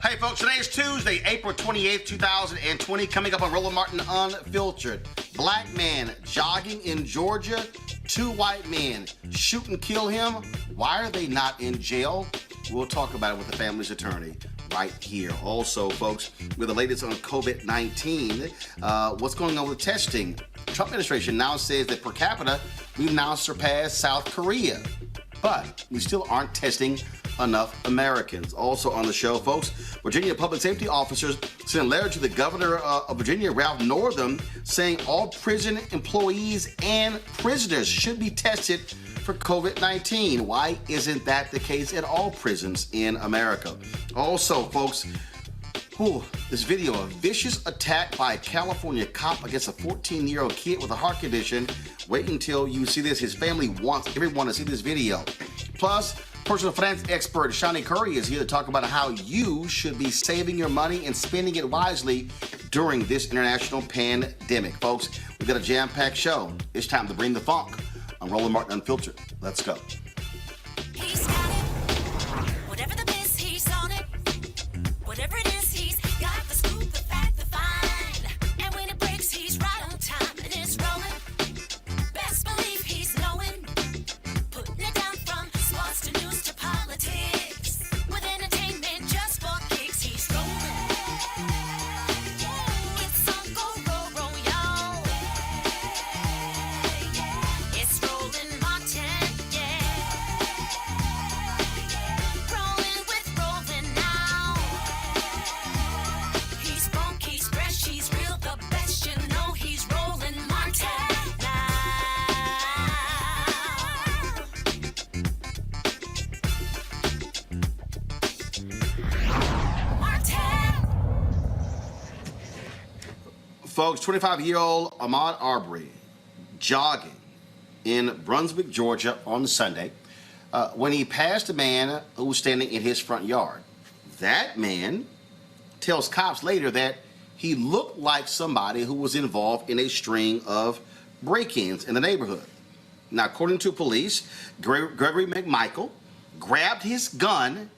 Hey folks, today is Tuesday, April 28th, 2020. Coming up on Roland Martin Unfiltered. Black man jogging in Georgia. 2 white men shoot and kill him. Why are they not in jail? We'll talk about it with the family's attorney right here. Also, folks, with the latest on COVID-19, what's going on with testing? Trump administration now says that per capita, we've now surpassed South Korea. But we still aren't testing enough Americans. Also on the show, folks, Virginia public safety officers sent a letter to the governor of Virginia, Ralph Northam, saying all prison employees and prisoners should be tested for COVID-19. Why isn't that the case at all prisons in America? Also, folks, this video, a vicious attack by a California cop against a 14-year-old kid with a heart condition. Wait until you see this. His family wants everyone to see this video. Plus, personal finance expert Shani Curry is here to talk about how you should be saving your money and spending it wisely during this international pandemic. Folks, we've got a jam-packed show. It's time to bring the funk on Roland Martin Unfiltered. Let's go. He's got it. Whatever the miss, he's on it. Whatever it is, he's got the scoop, the fact, the find. And when it breaks, he's right on time and it's rolling. Best believe he's knowing. Putting it down from sports to news to politics. With entertainment just for kicks, he's rolling. It's Uncle Roro, y'all. It's Roland Martin, yeah. Rolling with Roland now. He's funk, he's fresh, he's real, the best, you know he's Roland Martin now. Martin. Folks, 25-year-old Ahmaud Arbery jogging in Brunswick, Georgia on Sunday when he passed a man who was standing in his front yard. That man tells cops later that he looked like somebody who was involved in a string of break-ins in the neighborhood. Now, according to police, Gregory McMichael grabbed his gun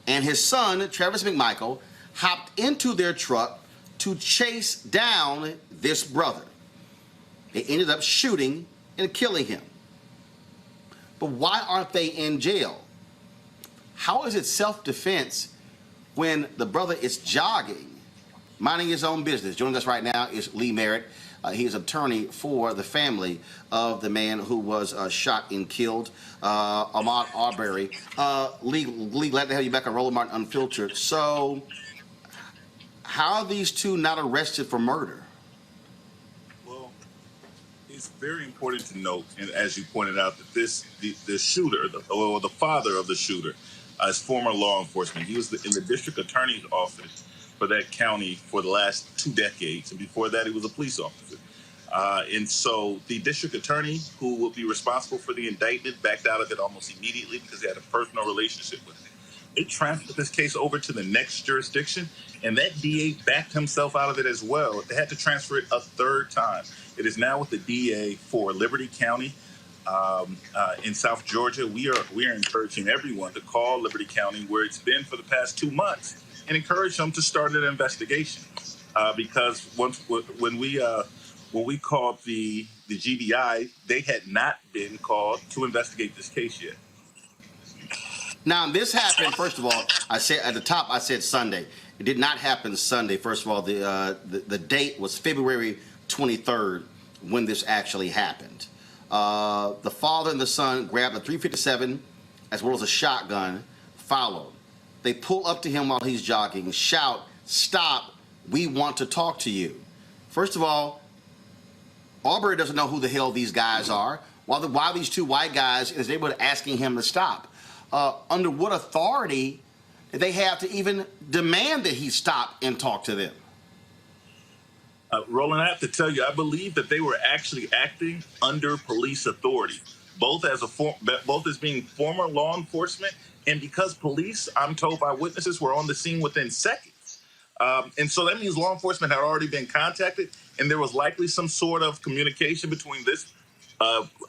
and his son, Travis McMichael, hopped into their truck to chase down this brother. They ended up shooting and killing him. But why aren't they in jail? How is it self-defense when the brother is jogging, minding his own business? Joining us right now is Lee Merritt. He is attorney for the family of the man who was shot and killed, Ahmaud Arbery. Lee, glad to have you back on Roland Martin Unfiltered. So, how are these two not arrested for murder? Well, it's very important to note, and as you pointed out, that the shooter, the father of the shooter, is former law enforcement. He was in the district attorney's office for that county for the last 2 decades, and before that, he was a police officer. And so the district attorney, who will be responsible for the indictment, backed out of it almost immediately because he had a personal relationship with him. They transferred this case over to the next jurisdiction, and that DA backed himself out of it as well. They had to transfer it a 3rd time. It is now with the DA for Liberty County in South Georgia. We are encouraging everyone to call Liberty County, where it's been for the past 2 months, and encourage them to start an investigation. Because when we called the GDI, they had not been called to investigate this case yet. Now, this happened, first of all, I said at the top, I said Sunday. It did not happen Sunday. First of all, the date was February 23rd when this actually happened. The father and the son grabbed a .357 as well as a shotgun, followed. They pull up to him while he's jogging, shout, "Stop, we want to talk to you." First of all, Arbery doesn't know who the hell these guys are. Why these 2 white guys is able to asking him to stop? Under what authority did they have to even demand that he stop and talk to them? Roland, I have to tell you, I believe that they were actually acting under police authority, both as being former law enforcement, and because police, I'm told by witnesses, were on the scene within seconds. And so that means law enforcement had already been contacted, and there was likely some sort of communication between this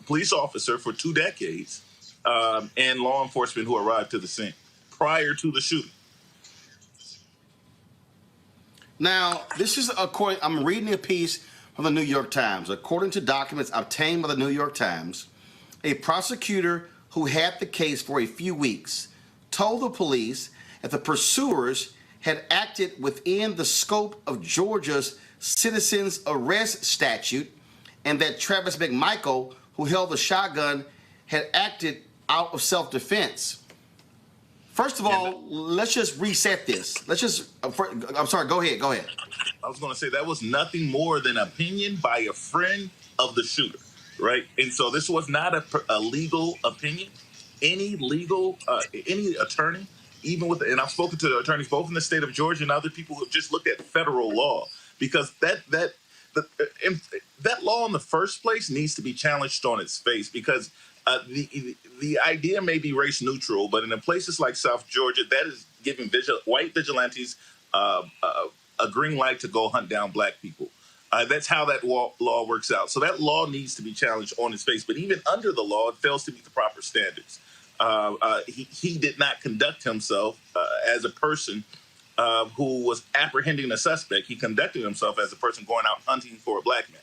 police officer for 2 decades and law enforcement who arrived to the scene prior to the shooting. Now, this is according, I'm reading a piece from the New York Times. According to documents obtained by the New York Times, a prosecutor who had the case for a few weeks told the police that the pursuers had acted within the scope of Georgia's citizens arrest statute and that Travis McMichael, who held the shotgun, had acted out of self-defense. First of all, let's just reset this. I'm sorry, go ahead. I was going to say that was nothing more than opinion by a friend of the shooter, right? And so this was not a legal opinion. Any attorney, even with, and I've spoken to attorneys both in the state of Georgia and other people who have just looked at federal law, because that law in the first place needs to be challenged on its face, because the idea may be race neutral, but in places like South Georgia, that is giving white vigilantes a green light to go hunt down black people. That's how that law works out. So that law needs to be challenged on its face. But even under the law, it fails to meet the proper standards. He did not conduct himself as a person who was apprehending a suspect. He conducted himself as a person going out hunting for a black man.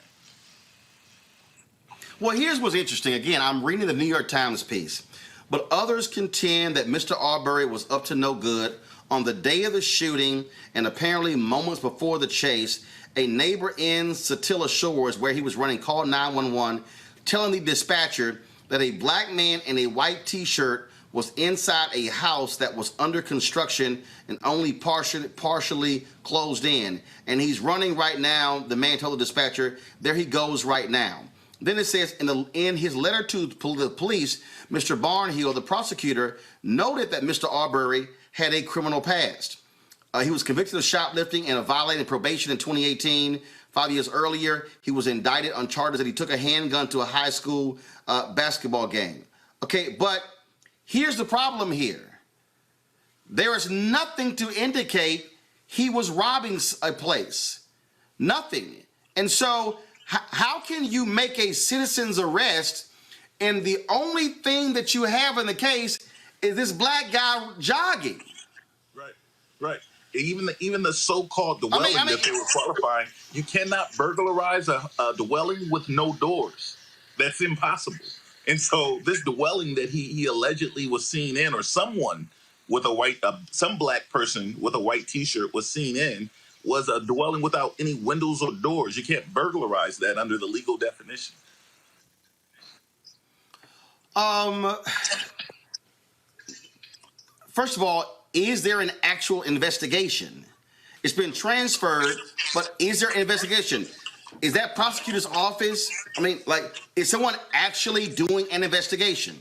Well, here's what's interesting. Again, I'm reading the New York Times piece, but others contend that Mr. Arbery was up to no good. On the day of the shooting, and apparently moments before the chase, a neighbor in Satilla Shores, where he was running, called 911, telling the dispatcher that a black man in a white T-shirt was inside a house that was under construction and only partially closed in. And he's running right now, the man told the dispatcher, there he goes right now. Then it says, in his letter to the police, Mr. Barnhill, the prosecutor, noted that Mr. Arbery had a criminal past. He was convicted of shoplifting and of violating probation in 2018. 5 years earlier, he was indicted on charges that he took a handgun to a high school basketball game. Okay, but here's the problem here. There is nothing to indicate he was robbing a place. Nothing. And so how can you make a citizen's arrest and the only thing that you have in the case is this black guy jogging? Right. Even the so-called dwelling that they were qualifying, you cannot burglarize a dwelling with no doors. That's impossible. And so this dwelling that he allegedly was seen in, or someone with some black person with a white T-shirt was seen in, was a dwelling without any windows or doors. You can't burglarize that under the legal definition. First of all, is there an actual investigation? It's been transferred, but is there an investigation? Is that prosecutor's office? I mean, is someone actually doing an investigation?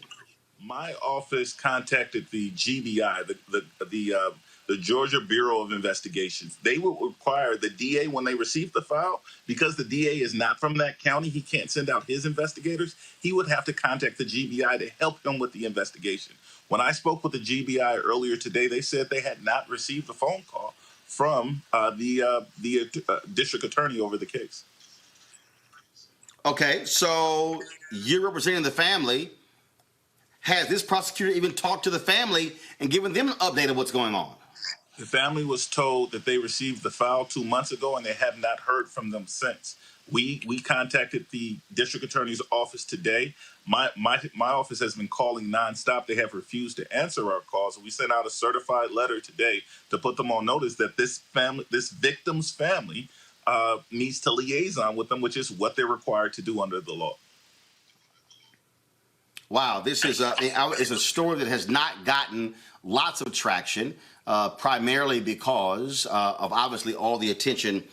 My office contacted the GBI, the Georgia Bureau of Investigations. They will require the DA, when they receive the file, because the DA is not from that county, he can't send out his investigators. He would have to contact the GBI to help him with the investigation. When I spoke with the GBI earlier today, they said they had not received a phone call from the district attorney over the case. Okay, so you're representing the family. Has this prosecutor even talked to the family and given them an update of what's going on? The family was told that they received the file 2 months ago, and they have not heard from them since. We contacted the district attorney's office today. My office has been calling nonstop. They have refused to answer our calls. We sent out a certified letter today to put them on notice that this victim's family needs to liaison with them, which is what they're required to do under the law. Wow, this is a story that has not gotten lots of traction, primarily because of obviously all the attention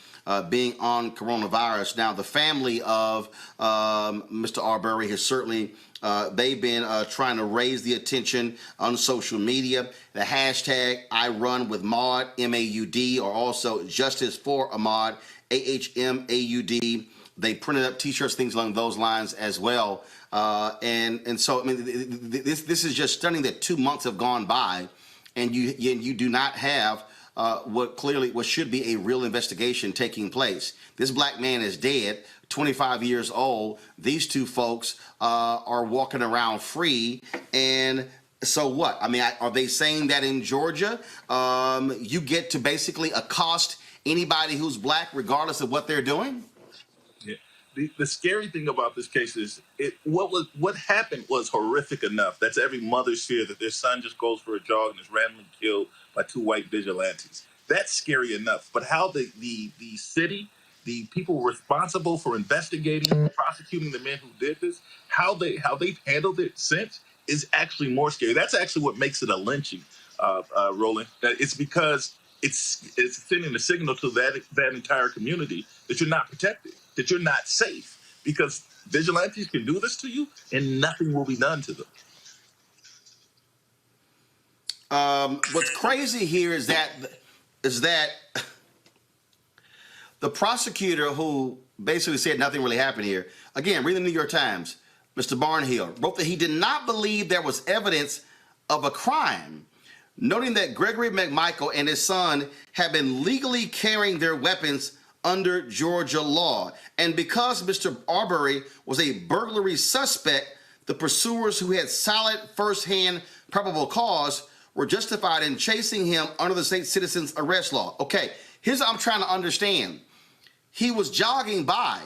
being on coronavirus. Now, the family of Mr. Arbery has certainly, they've been trying to raise the attention on social media. The hashtag I Run With Maud, M-A-U-D, or also Justice for Ahmaud, A-H-M-A-U-D. They printed up T-shirts, things along those lines as well. And so, I mean, this is just stunning that 2 months have gone by, and you do not have what should be a real investigation taking place. This black man is dead, 25 years old. These two folks are walking around free, and so what? I mean, are they saying that in Georgia you get to basically accost anybody who's black, regardless of what they're doing? Yeah. The scary thing about this case is what happened was horrific enough. That's every mother's fear, that their son just goes for a jog and is randomly killed by two white vigilantes. That's scary enough. But how the city, the people responsible for investigating and prosecuting the men who did this, how they've handled it since is actually more scary. That's actually what makes it a lynching, Roland. It's because it's sending a signal to that entire community that you're not protected, that you're not safe, because vigilantes can do this to you and nothing will be done to them. What's crazy here is that the prosecutor, who basically said nothing really happened here, again, reading the New York Times, Mr. Barnhill, wrote that he did not believe there was evidence of a crime, noting that Gregory McMichael and his son had been legally carrying their weapons under Georgia law. And because Mr. Arbery was a burglary suspect, the pursuers, who had solid first-hand probable cause, were justified in chasing him under the state citizen's arrest law. Okay, here's what I'm trying to understand. He was jogging by.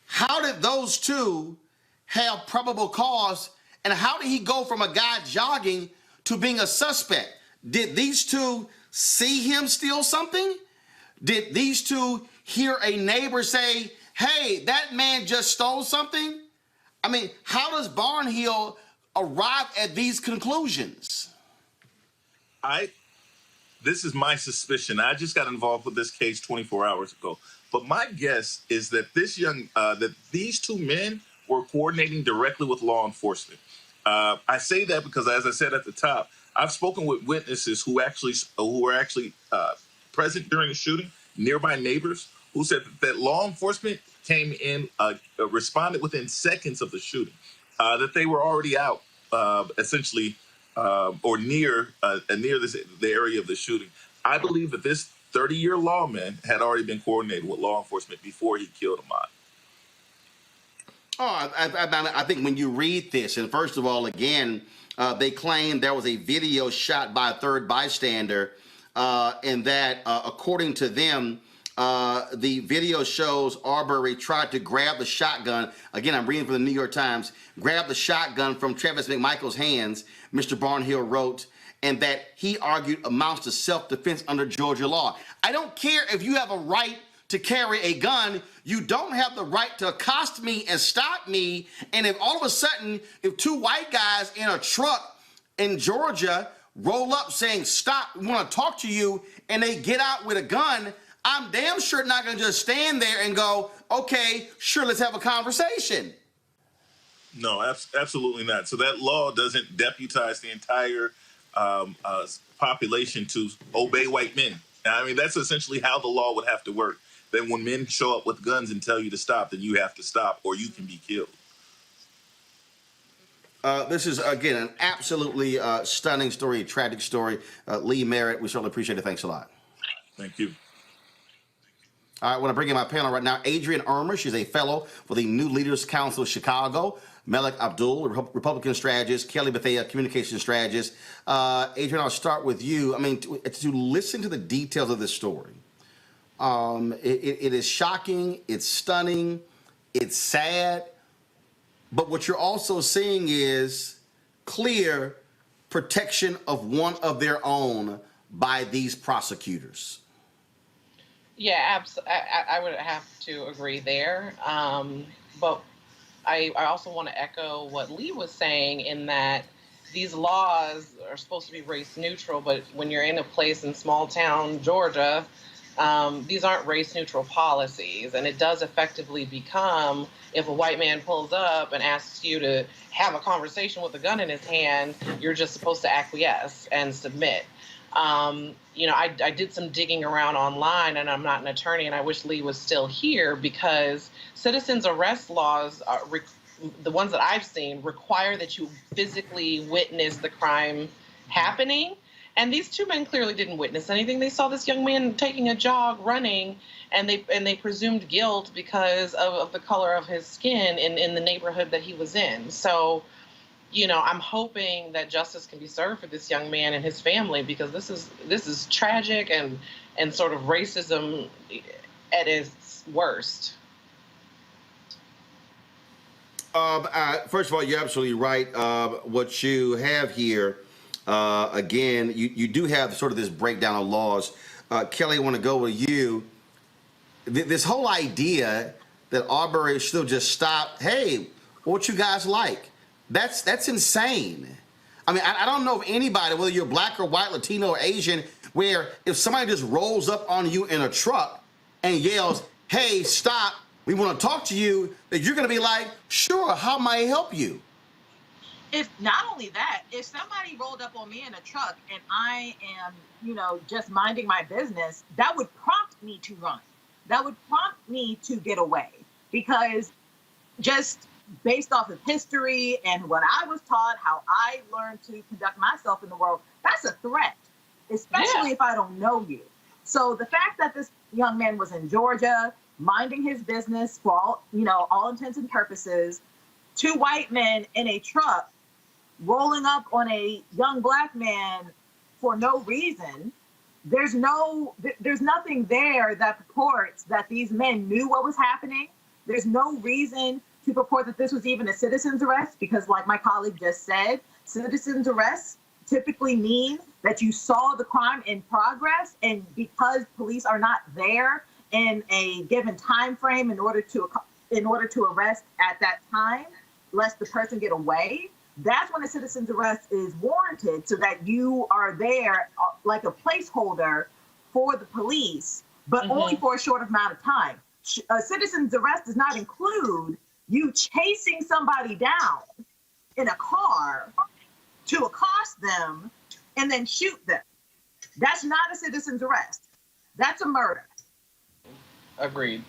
How did those two have probable cause, and how did he go from a guy jogging to being a suspect? Did these two see him steal something? Did these two hear a neighbor say, hey, that man just stole something? I mean, how does Barnhill arrive at these conclusions? This is my suspicion. I just got involved with this case 24 hours ago. But my guess is that that these two men were coordinating directly with law enforcement. I say that because, as I said at the top, I've spoken with witnesses who were actually present during the shooting, nearby neighbors, who said that law enforcement came in, responded within seconds of the shooting, that they were already out, essentially, or near the area of the shooting. I believe that this 30-year lawman had already been coordinated with law enforcement before he killed Ahmaud. Oh, I think when you read this, and first of all, again, they claim there was a video shot by a third bystander, and that, according to them, the video shows Arbery tried to grab the shotgun. Again, I'm reading from the New York Times. Grab the shotgun from Travis McMichael's hands, Mr. Barnhill wrote, and that he argued amounts to self-defense under Georgia law. I don't care if you have a right to carry a gun. You don't have the right to accost me and stop me. And if all of a sudden, if two white guys in a truck in Georgia roll up saying, stop, we want to talk to you, and they get out with a gun, I'm damn sure not going to just stand there and go, okay, sure, let's have a conversation. No, absolutely not. So that law doesn't deputize the entire population to obey white men. I mean, that's essentially how the law would have to work. Then when men show up with guns and tell you to stop, then you have to stop or you can be killed. This is, again, an absolutely stunning story, a tragic story. Lee Merritt, we certainly appreciate it. Thanks a lot. Thank you. All right, I want to bring in my panel right now. Adrienne Irmer, she's a fellow for the New Leaders Council of Chicago. Malik Abdul, Republican strategist. Kelly Bethea, communication strategist. Adrienne, I'll start with you. I mean, to listen to the details of this story, it is shocking, it's stunning, it's sad, but what you're also seeing is clear protection of one of their own by these prosecutors. Yeah, I would have to agree there. But I also want to echo what Lee was saying in that these laws are supposed to be race neutral, but when you're in a place in small town Georgia, these aren't race neutral policies. And it does effectively become, if a white man pulls up and asks you to have a conversation with a gun in his hand, you're just supposed to acquiesce and submit. You know, I did some digging around online, and I'm not an attorney, and I wish Lee was still here, because citizens arrest laws, the ones that I've seen, require that you physically witness the crime happening. And these two men clearly didn't witness anything. They saw this young man taking a jog, running, and they presumed guilt because of the color of his skin in the neighborhood that he was in. So I'm hoping that justice can be served for this young man and his family, because this is tragic and sort of racism at its worst. First of all, you're absolutely right. What you have here, again, you do have sort of this breakdown of laws. Kelly, I want to go with you. This whole idea that Arbery should have just stopped, hey, what you guys like? That's insane. I mean, I don't know of anybody, whether you're black or white, Latino or Asian, where if somebody just rolls up on you in a truck and yells, hey, stop, we want to talk to you, that you're going to be like, sure, how may I help you? If not only that, if somebody rolled up on me in a truck and I am, just minding my business, that would prompt me to run. That would prompt me to get away, because just based off of history and what I was taught, how I learned to conduct myself in the world, that's a threat, especially if I don't know you. So the fact that this young man was in Georgia, minding his business for all intents and purposes, two white men in a truck rolling up on a young black man for no reason, there's nothing there that purports that these men knew what was happening. There's no reason to purport that this was even a citizen's arrest, because like my colleague just said, citizen's arrests typically mean that you saw the crime in progress, and because police are not there in a given time frame in order to arrest at that time, lest the person get away, that's when a citizen's arrest is warranted, so that you are there like a placeholder for the police, but only for a short amount of time. A citizen's arrest does not include you chasing somebody down in a car to accost them and then shoot them. That's not a citizen's arrest. That's a murder. Agreed.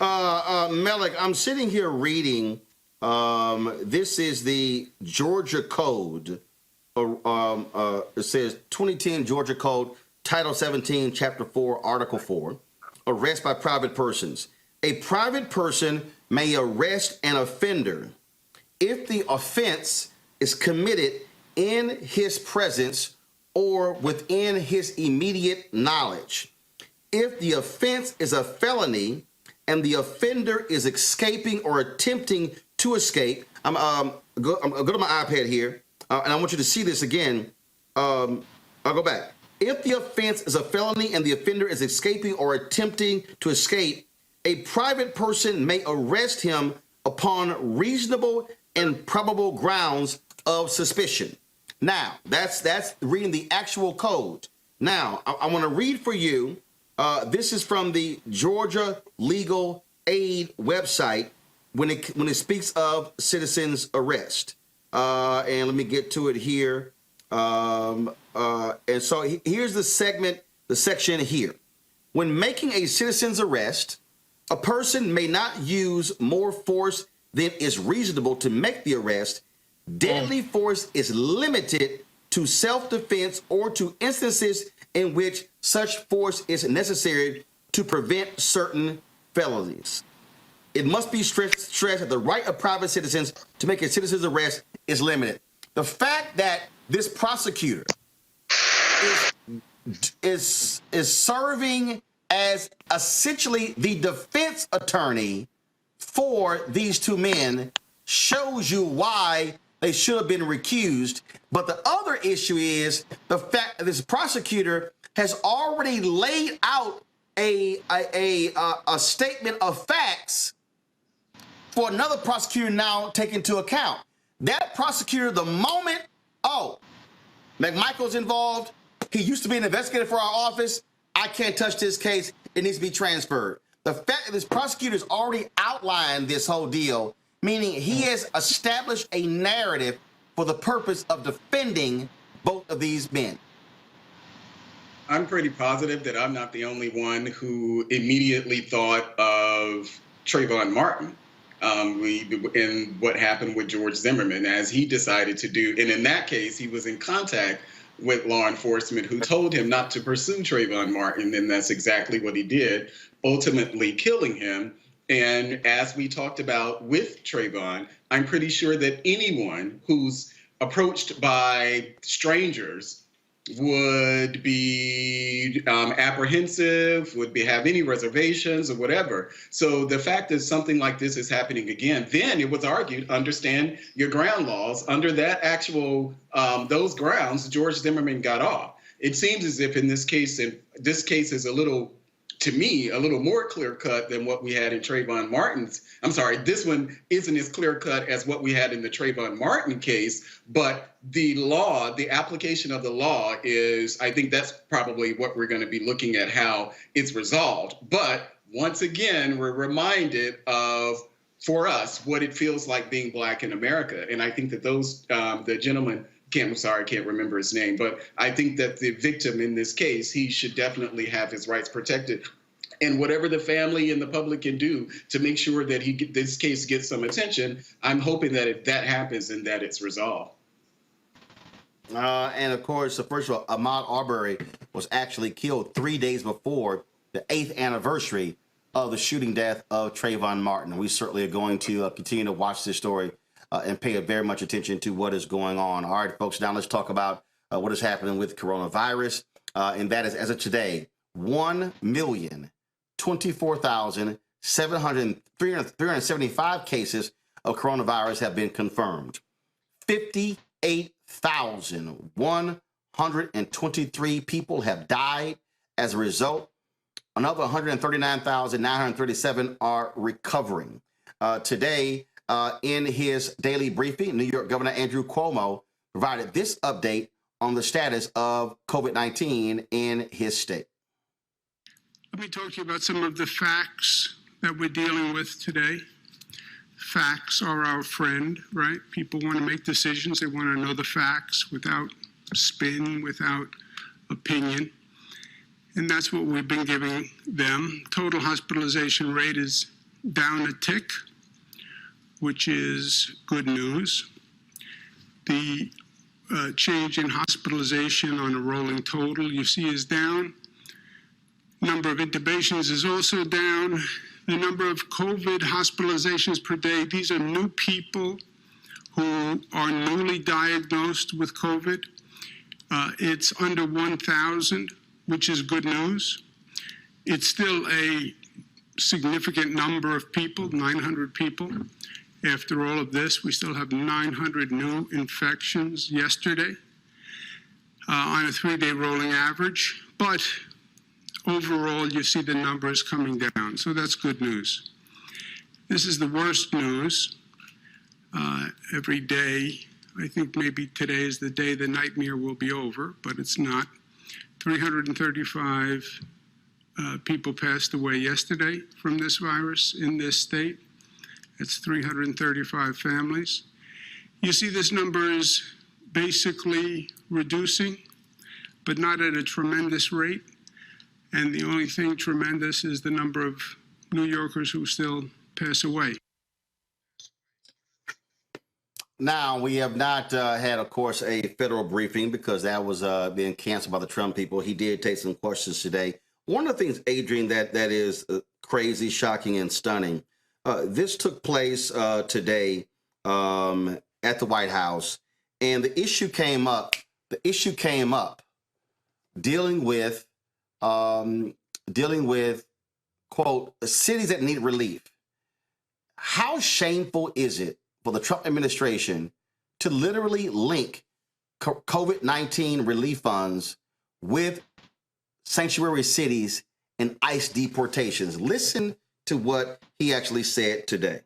Melik, I'm sitting here reading, this is the Georgia Code. It says 2010 Georgia Code, Title 17, Chapter 4, Article 4, arrest by private persons. A private person may arrest an offender if the offense is committed in his presence or within his immediate knowledge. If the offense is a felony and the offender is escaping or attempting to escape, I'm go to my iPad here, and I want you to see this again. I'll go back. If the offense is a felony and the offender is escaping or attempting to escape, a private person may arrest him upon reasonable and probable grounds of suspicion. Now, that's reading the actual code. Now, I want to read for you. This is from the Georgia Legal Aid website when it speaks of citizen's arrest. And let me get to it here. And so here's the section here. When making a citizen's arrest, a person may not use more force than is reasonable to make the arrest. Deadly force is limited to self-defense or to instances in which such force is necessary to prevent certain felonies. It must be stressed that the right of private citizens to make a citizen's arrest is limited. The fact that this prosecutor is serving as essentially the defense attorney for these two men shows you why they should have been recused. But the other issue is the fact that this prosecutor has already laid out a statement of facts for another prosecutor now take into account. That prosecutor, the moment, McMichael's involved, he used to be an investigator for our office, I can't touch this case, it needs to be transferred. The fact that this prosecutor's already outlined this whole deal, meaning he has established a narrative for the purpose of defending both of these men. I'm pretty positive that I'm not the only one who immediately thought of Trayvon Martin in what happened with George Zimmerman, as he decided to do. And in that case, he was in contact with law enforcement who told him not to pursue Trayvon Martin, and that's exactly what he did, ultimately killing him And as we talked about with Trayvon, I'm pretty sure that anyone who's approached by strangers would be apprehensive, have any reservations or whatever. So the fact that something like this is happening again, then it was argued, understand your ground laws. Under that actual, those grounds, George Zimmerman got off. It seems as if in this case, and this case is a little, to me, a little more clear-cut than what we had in Trayvon Martin's. I'm sorry, this one isn't as clear-cut as what we had in the Trayvon Martin case, but the law, the application of the law is, I think that's probably what we're going to be looking at, how it's resolved. But once again, we're reminded of, for us, what it feels like being Black in America. And I think that those, the gentleman, I can't remember his name, but I think that the victim in this case, he should definitely have his rights protected. And whatever the family and the public can do to make sure that this case gets some attention, I'm hoping that if that happens and that it's resolved. And of course, first of all, Ahmaud Arbery was actually killed 3 days before the 8th anniversary of the shooting death of Trayvon Martin. We certainly are going to continue to watch this story and pay very much attention to what is going on. All right, folks, now let's talk about what is happening with coronavirus. And that is, as of today, 1,024,375 cases of coronavirus have been confirmed. 58,123 people have died as a result. Another 139,937 are recovering. Today, in his daily briefing, New York Governor Andrew Cuomo provided this update on the status of COVID-19 in his state. Let me talk to you about some of the facts that we're dealing with today. Facts are our friend, right? People want to make decisions. They want to know the facts without spin, without opinion. And that's what we've been giving them. Total hospitalization rate is down a tick, which is good news. The change in hospitalization on a rolling total, you see, is down. Number of intubations is also down. The number of COVID hospitalizations per day, these are new people who are newly diagnosed with COVID. It's under 1,000, which is good news. It's still a significant number of people, 900 people. After all of this, we still have 900 new infections yesterday on a 3-day rolling average. But overall, you see the numbers coming down, so that's good news. This is the worst news. Every day, I think maybe today is the day the nightmare will be over, but it's not. 335 people passed away yesterday from this virus in this state. It's 335 families. You see this number is basically reducing, but not at a tremendous rate. And the only thing tremendous is the number of New Yorkers who still pass away. Now, we have not had, of course, a federal briefing because that was being canceled by the Trump people. He did take some questions today. One of the things, Adrian, that is crazy, shocking, and stunning, this took place today at the White House, and the issue came up. Dealing with quote, cities that need relief. How shameful is it for the Trump administration to literally link COVID-19 relief funds with sanctuary cities and ICE deportations? Listen to what he actually said today.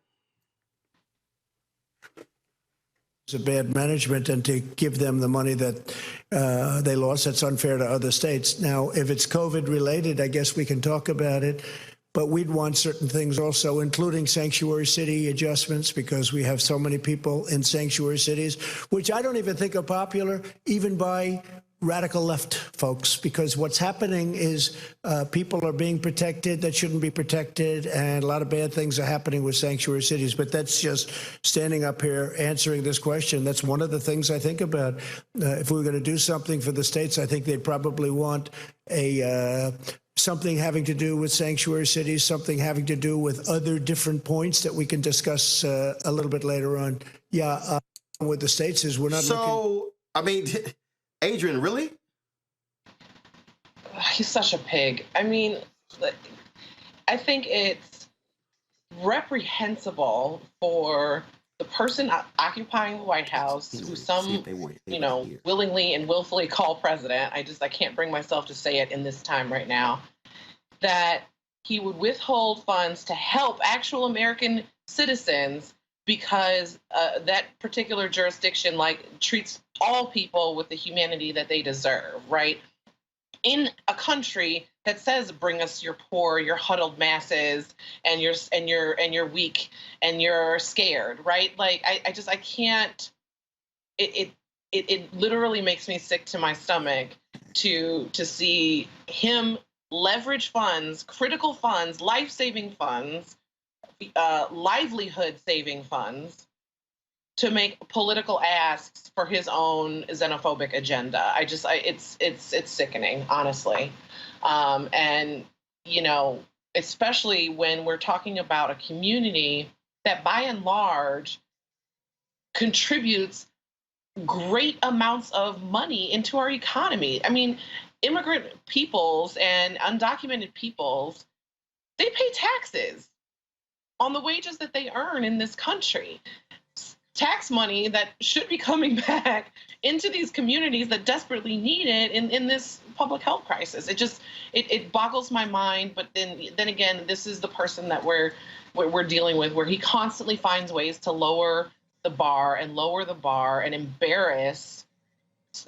It's a bad management, and to give them the money that they lost, that's unfair to other states. Now, if it's COVID related, I guess we can talk about it, but we'd want certain things also, including sanctuary city adjustments, because we have so many people in sanctuary cities, which I don't even think are popular, even by radical left folks, because what's happening is people are being protected that shouldn't be protected, and a lot of bad things are happening with sanctuary cities. But that's just standing up here answering this question. That's one of the things I think about. If we were going to do something for the states, I think they'd probably want a something having to do with sanctuary cities, something having to do with other different points that we can discuss a little bit later on. Yeah, with the states is we're not looking. So, I mean, Adrian, really? He's such a pig. I mean, I think it's reprehensible for the person occupying the White House, who some, willingly and willfully call president. I can't bring myself to say it in this time right now, that he would withhold funds to help actual American citizens because that particular jurisdiction treats all people with the humanity that they deserve, right? In a country that says, "Bring us your poor, your huddled masses, and you're weak and you're scared," right? I can't. It literally makes me sick to my stomach to see him leverage funds, critical funds, life-saving funds, livelihood-saving funds, to make political asks for his own xenophobic agenda. It's sickening, honestly. And, especially when we're talking about a community that by and large contributes great amounts of money into our economy. I mean, immigrant peoples and undocumented peoples, they pay taxes on the wages that they earn in this country. Tax money that should be coming back into these communities that desperately need it in this public health crisis. It boggles my mind. But then again, this is the person that we're dealing with, where he constantly finds ways to lower the bar and embarrass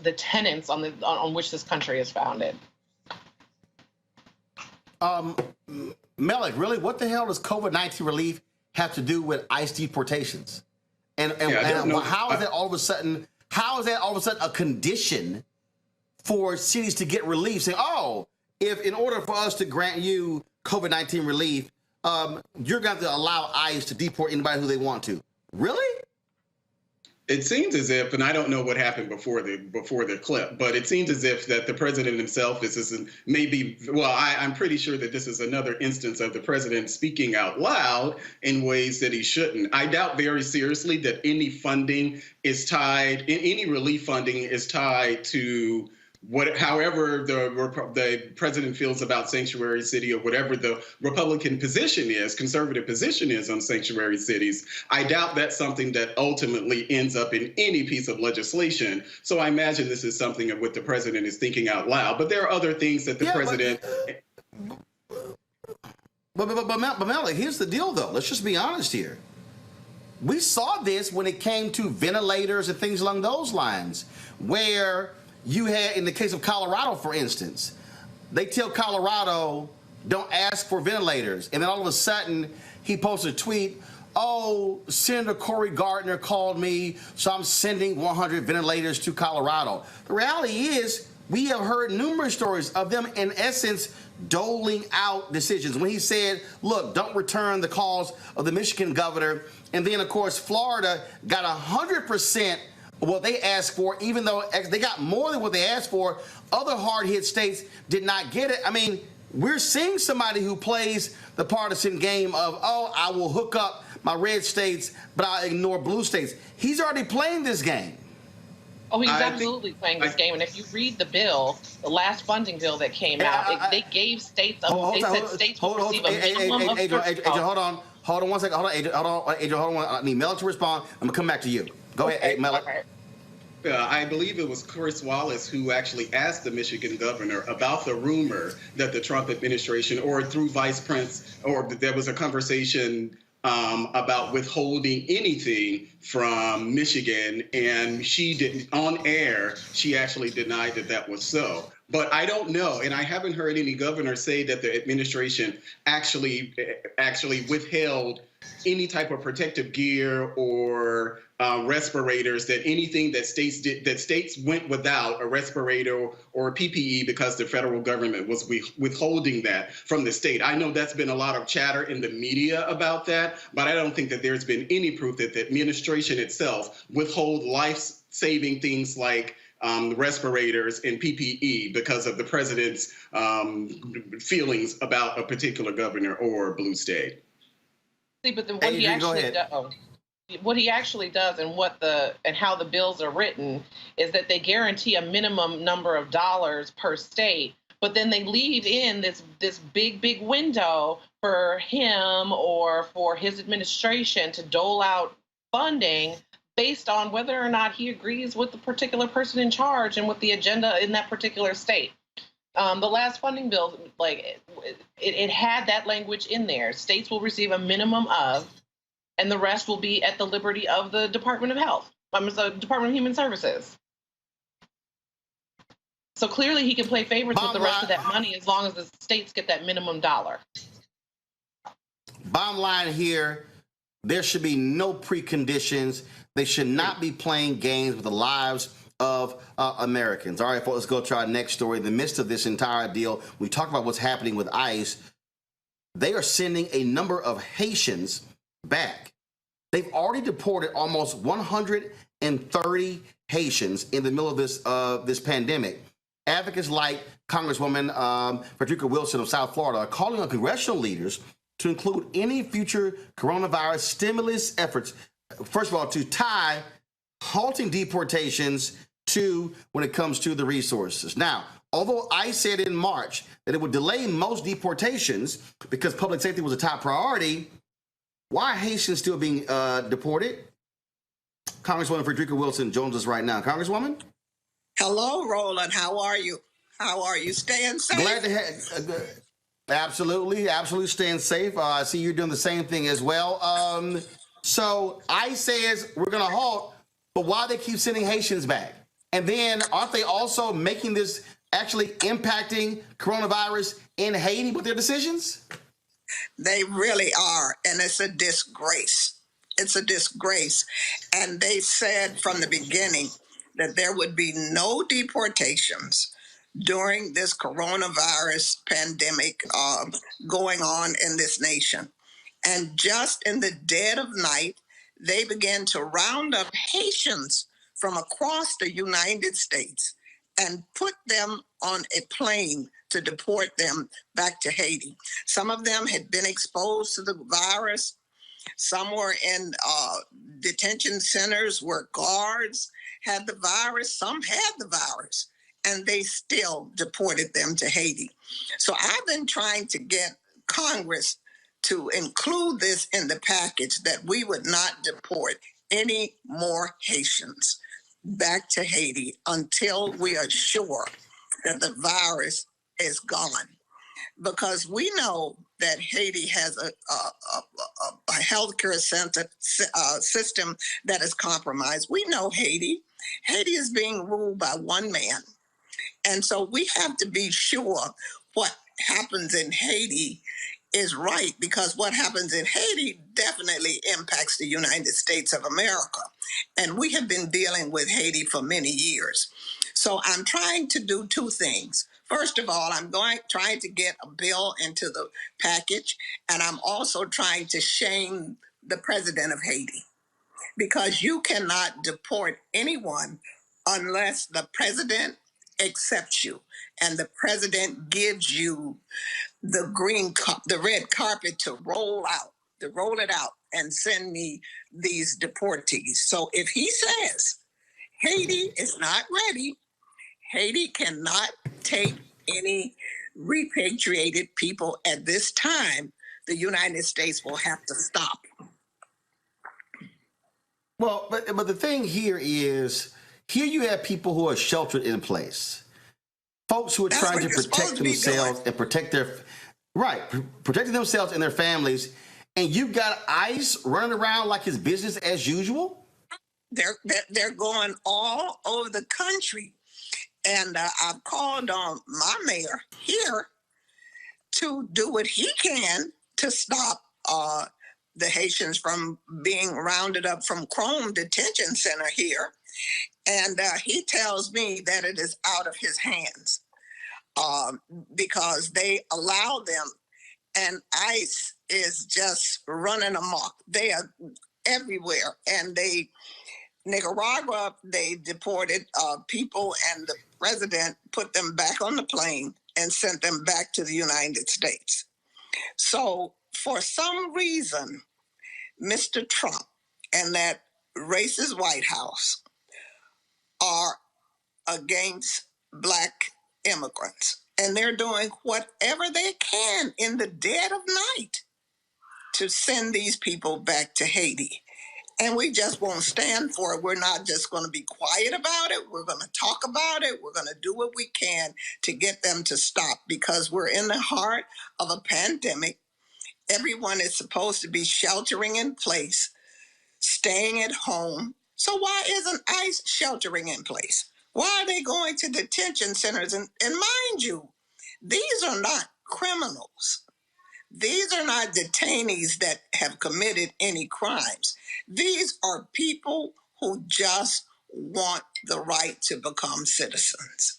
the tenets on which this country is founded. Malik, really, what the hell does COVID-19 relief have to do with ICE deportations? And how is that all of a sudden a condition for cities to get relief? Saying, if in order for us to grant you COVID-19 relief, you're going to allow ICE to deport anybody who they want to. Really? It seems as if, and I don't know what happened before the clip, but it seems as if that the president himself, I'm pretty sure that this is another instance of the president speaking out loud in ways that he shouldn't. I doubt very seriously that any relief funding is tied to however the president feels about sanctuary city, or whatever the Republican conservative position is on sanctuary cities. I doubt that's something that ultimately ends up in any piece of legislation. So I imagine this is something of what the president is thinking out loud. But there are other things that the president. But Malik, here's the deal, though. Let's just be honest here. We saw this when it came to ventilators and things along those lines, where you had, in the case of Colorado, for instance, they tell Colorado, don't ask for ventilators. And then all of a sudden, he posted a tweet, Senator Couric Gardner called me, so I'm sending 100 ventilators to Colorado. The reality is, we have heard numerous stories of them, in essence, doling out decisions. When he said, look, don't return the calls of the Michigan governor. And then, of course, Florida got 100% what they asked for, even though they got more than what they asked for. Other hard-hit states did not get it. I mean, we're seeing somebody who plays the partisan game of, I will hook up my red states, but I'll ignore blue states. He's already playing this game. Oh, he's absolutely playing this game. And if you read the bill, the last funding bill that came out, they gave states, states will receive a minimum of... Adrian, hold on one second. I need Mel to respond. I'm going to come back to you. Go ahead, Mel. Okay. I believe it was Chris Wallace who actually asked the Michigan governor about the rumor that the Trump administration, or through Vice Prince, or there was a conversation about withholding anything from Michigan, and she didn't, on air, she actually denied that was so. But I don't know, and I haven't heard any governor say that the administration actually withheld any type of protective gear or respirators, that anything that states went without a respirator or PPE because the federal government was withholding that from the state. I know that's been a lot of chatter in the media about that, but I don't think that there's been any proof that the administration itself withhold life-saving things like respirators and PPE because of the president's feelings about a particular governor or blue state. See, but then what he actually does, what he actually does, and how the bills are written, is that they guarantee a minimum number of dollars per state, but then they leave in this big window for him or for his administration to dole out funding based on whether or not he agrees with the particular person in charge and with the agenda in that particular state. The last funding bill, it had that language in there. States will receive a minimum of, and the rest will be at the liberty of the Department of Health, the Department of Human Services. So clearly he can play favorites with the rest of that money as long as the states get that minimum dollar. Bottom line here, there should be no preconditions. They should not be playing games with the lives of Americans. All right, folks, let's go to our next story. In the midst of this entire deal, we talk about what's happening with ICE. They are sending a number of Haitians back. They've already deported almost 130 Haitians in the middle of this pandemic. Advocates like Congresswoman Frederica Wilson of South Florida are calling on congressional leaders to include any future coronavirus stimulus efforts, first of all, to tie halting deportations to when it comes to the resources. Now, although ICE said in March that it would delay most deportations because public safety was a top priority, why are Haitians still being deported? Congresswoman Frederica Wilson joins us right now. Congresswoman? Hello, Roland. How are you? How are you? Staying safe? Glad to have... Absolutely staying safe. I see you're doing the same thing as well. So ICE says we're going to halt, but why they keep sending Haitians back? And then aren't they also making this actually impacting coronavirus in Haiti with their decisions? They really are, and it's a disgrace. It's a disgrace. And they said from the beginning that there would be no deportations during this coronavirus pandemic going on in this nation. And just in the dead of night, they began to round up Haitians from across the United States and put them on a plane to deport them back to Haiti. Some of them had been exposed to the virus. Some were in detention centers where guards had the virus. Some had the virus, and they still deported them to Haiti. So I've been trying to get Congress to include this in the package, that we would not deport any more Haitians back to Haiti until we are sure that the virus is gone. Because we know that Haiti has a healthcare system that is compromised. We know Haiti. Haiti is being ruled by one man. And so we have to be sure what happens in Haiti is right, because what happens in Haiti definitely impacts the United States of America. And we have been dealing with Haiti for many years. So I'm trying to do two things. First of all, I'm trying to get a bill into the package, and I'm also trying to shame the president of Haiti, because you cannot deport anyone unless the president accepts you and the president gives you the red carpet to roll it out and send me these deportees. So if he says Haiti is not ready, Haiti cannot take any repatriated people at this time, the United States will have to stop. Well, but the thing here is, here you have people who are sheltered in place, folks who are trying to protect themselves and protecting themselves and their families, and you've got ICE running around like it's business as usual. They're going all over the country, and I've called on my mayor here to do what he can to stop the Haitians from being rounded up from Chrome Detention Center here. And he tells me that it is out of his hands because they allow them, and ICE is just running amok. They are everywhere, and they Nicaragua, they deported people, and the president put them back on the plane and sent them back to the United States. So, for some reason, Mr. Trump and that racist White House are against Black immigrants. And they're doing whatever they can in the dead of night to send these people back to Haiti. And we just won't stand for it. We're not just going to be quiet about it. We're going to talk about it. We're going to do what we can to get them to stop, because we're in the heart of a pandemic. Everyone is supposed to be sheltering in place, staying at home. So why isn't ICE sheltering in place? Why are they going to detention centers? And mind you, these are not criminals. These are not detainees that have committed any crimes. These are people who just want the right to become citizens.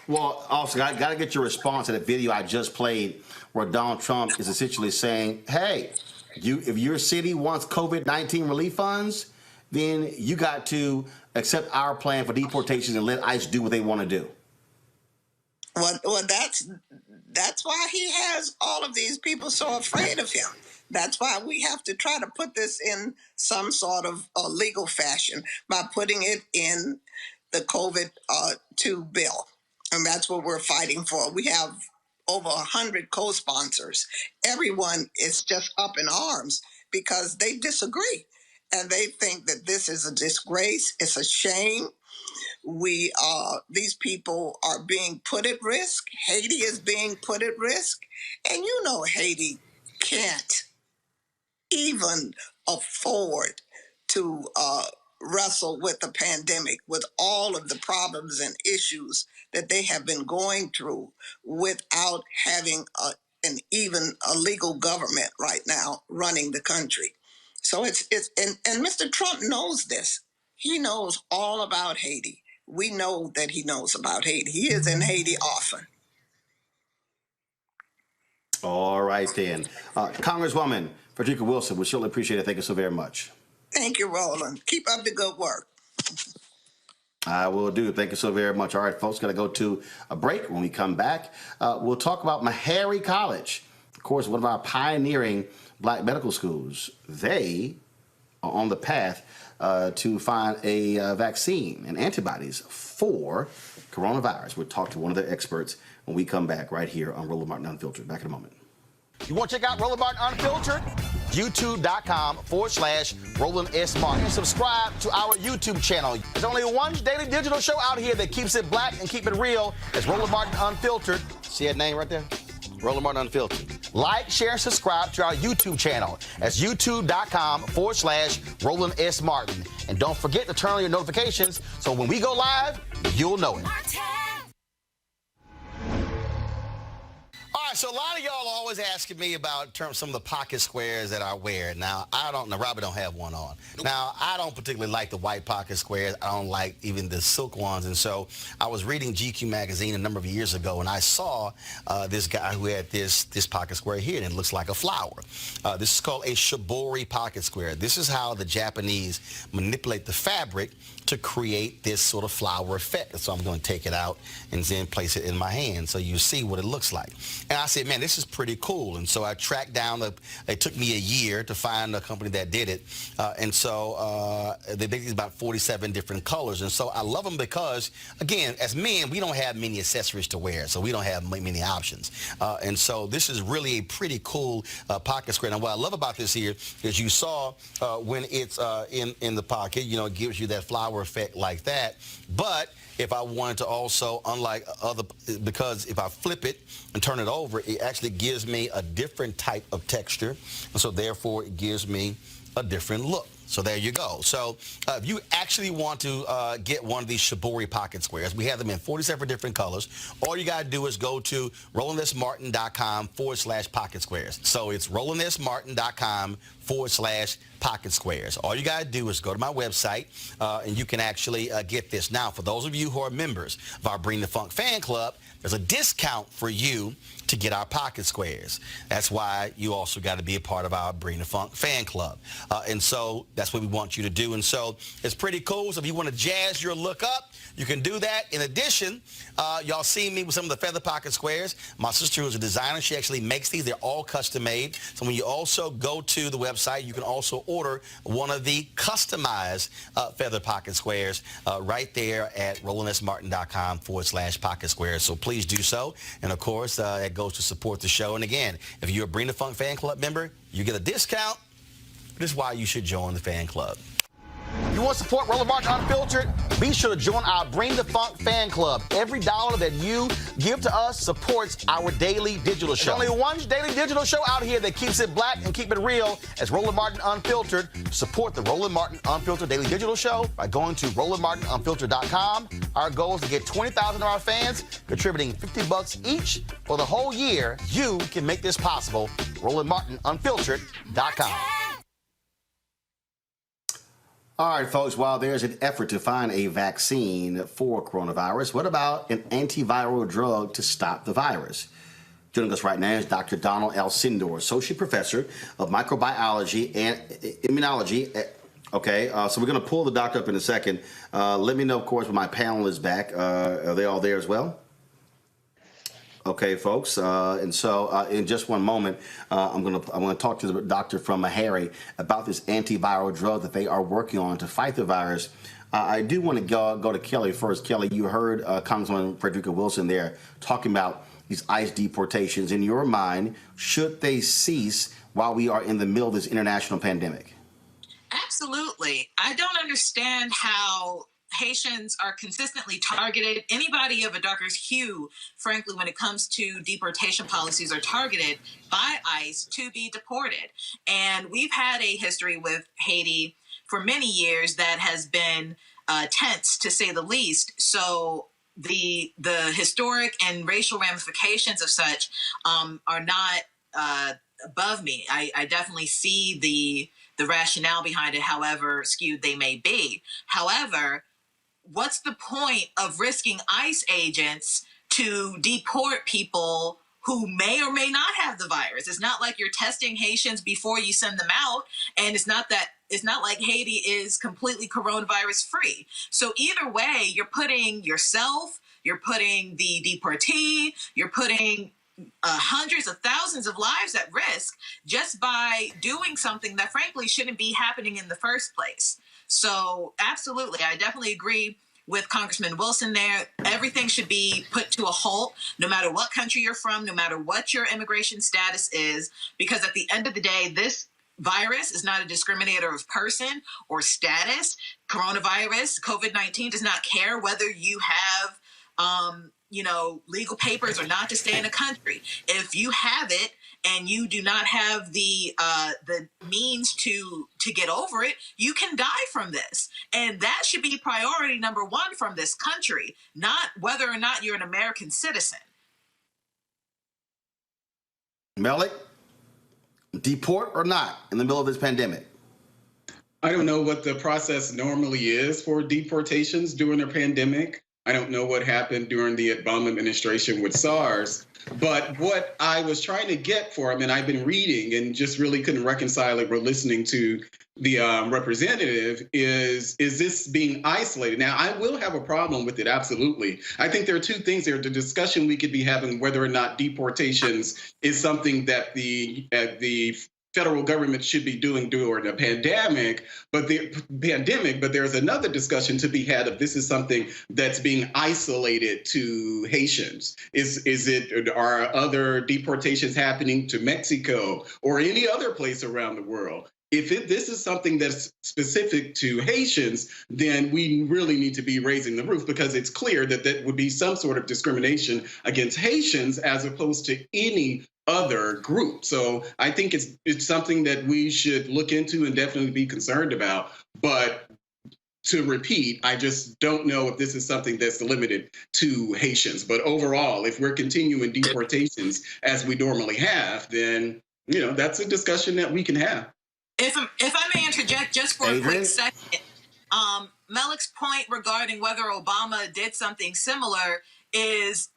Well, also, I got to get your response to that video I just played where Donald Trump is essentially saying, hey, if your city wants COVID-19 relief funds, then you got to accept our plan for deportations and let ICE do what they want to do. Well, that's why he has all of these people so afraid of him. That's why we have to try to put this in some sort of legal fashion by putting it in the COVID-2 bill. And that's what we're fighting for. We have over 100 co-sponsors. Everyone is just up in arms because they disagree. And they think that this is a disgrace. It's a shame. These people are being put at risk. Haiti is being put at risk. And you know Haiti can't even afford to wrestle with the pandemic, with all of the problems and issues that they have been going through without having even a legal government right now running the country. So and Mr. Trump knows this. He knows all about Haiti. We know that he knows about Haiti. He is in Haiti often. All right, then. Congresswoman Frederica Wilson, we certainly appreciate it. Thank you so very much. Thank you, Roland. Keep up the good work. I will do. Thank you so very much. All right, folks, got to go to a break. When we come back, we'll talk about Meharry College. Of course, one of our pioneering Black medical schools. They are on the path to find a vaccine and antibodies for coronavirus. We'll talk to one of their experts when we come back right here on Roland Martin Unfiltered. Back in a moment. You want to check out Roland Martin Unfiltered? YouTube.com/Roland S. Martin. Subscribe to our YouTube channel. There's only one daily digital show out here that keeps it black and keep it real. It's Roland Martin Unfiltered. See that name right there? Roland Martin Unfiltered. Like, share, and subscribe to our YouTube channel. That's youtube.com/Roland S. Martin. And don't forget to turn on your notifications so when we go live, you'll know it. All right, so a lot of y'all are always asking me about some of the pocket squares that I wear. Now, Robert don't have one on. Nope. Now, I don't particularly like the white pocket squares. I don't like even the silk ones. And so I was reading GQ magazine a number of years ago, and I saw this guy who had this pocket square here, and it looks like a flower. This is called a shibori pocket square. This is how the Japanese manipulate the fabric to create this sort of flower effect. So I'm going to take it out and then place it in my hand so you see what it looks like. And I said, man, this is pretty cool. And so I tracked down, it took me a year to find a company that did it. And so they make these about 47 different colors. And so I love them because, again, as men, we don't have many accessories to wear. So we don't have many options. And so this is really a pretty cool pocket square. Now, what I love about this here is you saw when it's in the pocket, it gives you that flower effect like that. But if I wanted to also, because if I flip it and turn it over, it actually gives me a different type of texture. And so therefore it gives me a different look. So there you go. So if you actually want to get one of these shibori pocket squares, we have them in 47 different colors. All you got to do is go to RolandSMartin.com/pocket squares. So it's RolandSMartin.com/ pocket squares. All you got to do is go to my website, and you can actually get this. Now, for those of you who are members of our Bring the Funk fan club, there's a discount for you to get our pocket squares. That's why you also got to be a part of our Bring the Funk fan club. And so that's what we want you to do. And so it's pretty cool. So if you want to jazz your look up, you can do that. In addition, y'all see me with some of the feather pocket squares. My sister, who's a designer, she actually makes these. They're all custom made. So when you also go to the website, you can also order one of the customized feather pocket squares right there at rolandsmartin.com/pocket squares. So please do so. And of course, it goes to support the show. And again, if you're a Bring the Funk fan club member, you get a discount. This is why you should join the fan club. You want to support Roland Martin Unfiltered? Be sure to join our Bring the Funk fan club. Every dollar that you give to us supports our daily digital show. There's only one daily digital show out here that keeps it black and keep it real as Roland Martin Unfiltered. Support the Roland Martin Unfiltered daily digital show by going to RolandMartinUnfiltered.com. Our goal is to get 20,000 of our fans contributing $50 each for the whole year. You can make this possible. RolandMartinUnfiltered.com. All right, folks, while there's an effort to find a vaccine for coronavirus, what about an antiviral drug to stop the virus? Joining us right now is Dr. Donald L. Sindor, Associate Professor of Microbiology and Immunology. Okay, so we're going to pull the doctor up in a second. Let me know, of course, when my panel is back. Are they all there as well? Okay, folks, and so in just one moment, I'm gonna talk to the doctor from Harry about this antiviral drug that they are working on to fight the virus. I do want to go to Kelly first. Kelly, you heard Congresswoman Frederica Wilson there talking about these ICE deportations. In your mind, should they cease while we are in the middle of this international pandemic? Absolutely. I don't understand how Haitians are consistently targeted. Anybody of a darker hue, frankly, when it comes to deportation policies, are targeted by ICE to be deported. And we've had a history with Haiti for many years that has been tense, to say the least. So the historic and racial ramifications of such are not above me. I definitely see the rationale behind it, however skewed they may be. However, what's the point of risking ICE agents to deport people who may or may not have the virus? It's not like you're testing Haitians before you send them out, and it's not like Haiti is completely coronavirus free. So either way, you're putting yourself, you're putting the deportee, you're putting hundreds of thousands of lives at risk just by doing something that frankly shouldn't be happening in the first place. So absolutely, I definitely agree with Congressman Wilson there. Everything should be put to a halt, no matter what country you're from, no matter what your immigration status is, because at the end of the day, this virus is not a discriminator of person or status. Coronavirus, COVID-19, does not care whether you have legal papers or not to stay in a country. If you have it and you do not have the means to get over it, you can die from this. And that should be priority number one from this country, not whether or not you're an American citizen. Malik, deport or not in the middle of this pandemic? I don't know what the process normally is for deportations during a pandemic. I don't know what happened during the Obama administration with SARS. But what I was trying to get for him, and I've been reading and just really couldn't reconcile it, we're listening to the representative, is this being isolated? Now, I will have a problem with it, absolutely. I think there are two things there. The discussion we could be having whether or not deportations is something that the federal government should be doing during a pandemic, but there's another discussion to be had if this is something that's being isolated to Haitians. Are other deportations happening to Mexico or any other place around the world? If this is something that's specific to Haitians, then we really need to be raising the roof, because it's clear that that would be some sort of discrimination against Haitians as opposed to any other group. So I think it's something that we should look into and definitely be concerned about. But to repeat, I just don't know if this is something that's limited to Haitians. But overall, if we're continuing deportations as we normally have, then that's a discussion that we can have. If I may interject just for a quick second, Melik's point regarding whether Obama did something similar is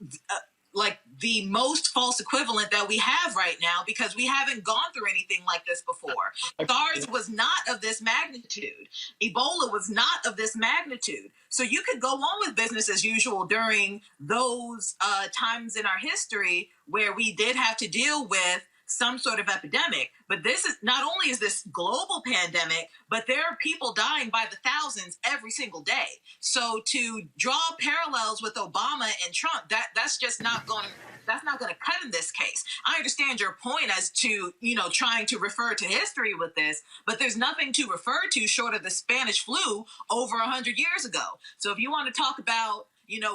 like the most false equivalent that we have right now, because we haven't gone through anything like this before. SARS was not of this magnitude. Ebola was not of this magnitude. So you could go on with business as usual during those times in our history where we did have to deal with some sort of epidemic. But this is not only is this global pandemic, but there are people dying by the thousands every single day. So to draw parallels with Obama and Trump, that's just not going to cut in this case. I understand your point as to, trying to refer to history with this, but there's nothing to refer to short of the Spanish flu over 100 years ago. So if you want to talk about,